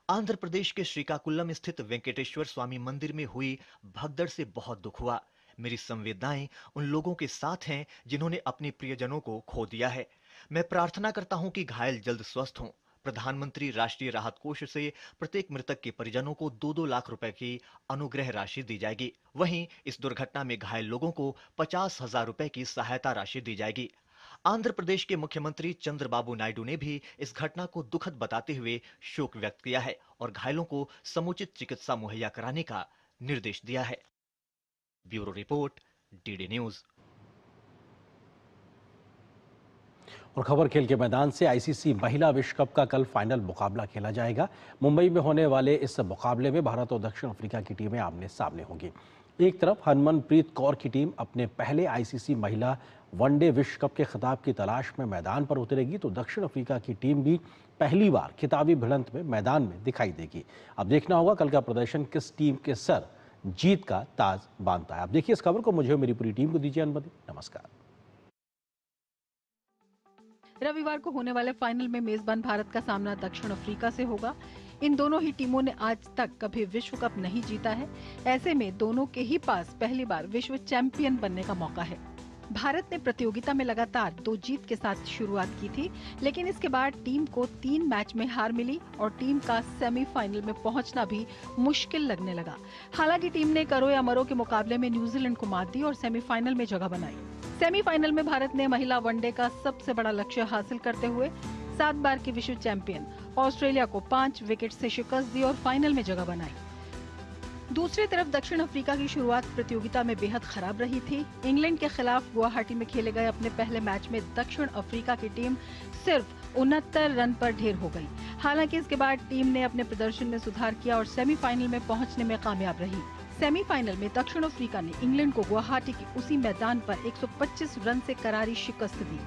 आंध्र प्रदेश के श्रीकाकुलम स्थित वेंकटेश्वर स्वामी मंदिर में हुई भगदड़ से बहुत दुख हुआ। मेरी संवेदनाएं उन लोगों के साथ हैं जिन्होंने अपने प्रियजनों को खो दिया है। मैं प्रार्थना करता हूं कि घायल जल्द स्वस्थ हों। प्रधानमंत्री राष्ट्रीय राहत कोष से प्रत्येक मृतक के परिजनों को 2-2 लाख रुपए की अनुग्रह राशि दी जाएगी। वहीं इस दुर्घटना में घायल लोगों को 50,000 रुपए की सहायता राशि दी जाएगी। आंध्र प्रदेश के मुख्यमंत्री चंद्रबाबू नायडू ने भी इस घटना को दुखद बताते हुए शोक व्यक्त किया है और घायलों को समुचित चिकित्सा मुहैया कराने का निर्देश दिया है। Bureau report, DD news. और खबर खेल के मैदान से, आईसीसी महिला विश्व कप का कल फाइनल मुकाबला खेला जाएगा। मुंबई में होने वाले इस मुकाबले में भारत और दक्षिण अफ्रीका की टीमें आमने सामने होंगी। एक तरफ हरमनप्रीत कौर की टीम अपने पहले आईसीसी महिला वनडे विश्व कप के खिताब की तलाश में मैदान पर उतरेगी, तो दक्षिण अफ्रीका की टीम भी पहली बार खिताबी भिड़ंत में मैदान में दिखाई देगी। अब देखना होगा कल का प्रदर्शन किस टीम के सर जीत का ताज बांधता है। आप देखिए इस खबर को, मुझे मेरी पूरी टीम को दीजिए अनुमति। नमस्कार। रविवार को होने वाले फाइनल में मेजबान भारत का सामना दक्षिण अफ्रीका से होगा। इन दोनों ही टीमों ने आज तक कभी विश्व कप नहीं जीता है। ऐसे में दोनों के ही पास पहली बार विश्व चैंपियन बनने का मौका है। भारत ने प्रतियोगिता में लगातार 2 जीत के साथ शुरुआत की थी, लेकिन इसके बाद टीम को 3 मैच में हार मिली और टीम का सेमीफाइनल में पहुंचना भी मुश्किल लगने लगा। हालांकि टीम ने करो या मरो के मुकाबले में न्यूजीलैंड को मात दी और सेमीफाइनल में जगह बनाई। सेमीफाइनल में भारत ने महिला वनडे का सबसे बड़ा लक्ष्य हासिल करते हुए 7 बार के विश्व चैंपियन ऑस्ट्रेलिया को 5 विकेट से शिकस्त दी और फाइनल में जगह बनाई। दूसरी तरफ दक्षिण अफ्रीका की शुरुआत प्रतियोगिता में बेहद खराब रही थी। इंग्लैंड के खिलाफ गुवाहाटी में खेले गए अपने पहले मैच में दक्षिण अफ्रीका की टीम सिर्फ 69 रन पर ढेर हो गई। हालांकि इसके बाद टीम ने अपने प्रदर्शन में सुधार किया और सेमीफाइनल में पहुंचने में कामयाब रही। सेमीफाइनल में दक्षिण अफ्रीका ने इंग्लैंड को गुवाहाटी के उसी मैदान पर 125 रन से करारी शिकस्त दी।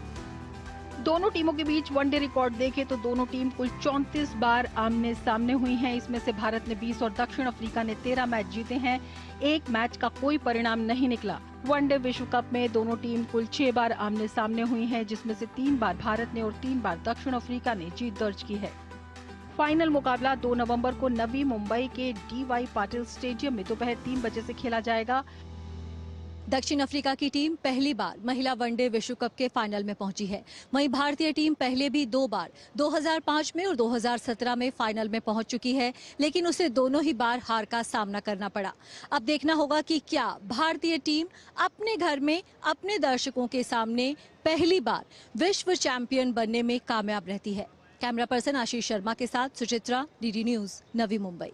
दोनों टीमों के बीच वनडे रिकॉर्ड देखें तो दोनों टीम कुल 34 बार आमने सामने हुई हैं। इसमें से भारत ने 20 और दक्षिण अफ्रीका ने 13 मैच जीते हैं। एक मैच का कोई परिणाम नहीं निकला। वनडे विश्व कप में दोनों टीम कुल 6 बार आमने सामने हुई हैं, जिसमें से 3 बार भारत ने और 3 बार दक्षिण अफ्रीका ने जीत दर्ज की है। फाइनल मुकाबला 2 नवंबर को नवी मुंबई के DY पाटिल स्टेडियम में दोपहर 3 बजे से खेला जाएगा। दक्षिण अफ्रीका की टीम पहली बार महिला वनडे विश्व कप के फाइनल में पहुंची है। वहीं भारतीय टीम पहले भी 2 बार 2005 में और 2017 में फाइनल में पहुंच चुकी है, लेकिन उसे दोनों ही बार हार का सामना करना पड़ा। अब देखना होगा कि क्या भारतीय टीम अपने घर में अपने दर्शकों के सामने पहली बार विश्व चैंपियन बनने में कामयाब रहती है। कैमरा पर्सन आशीष शर्मा के साथ सुचित्रा, DD न्यूज, नवी मुंबई।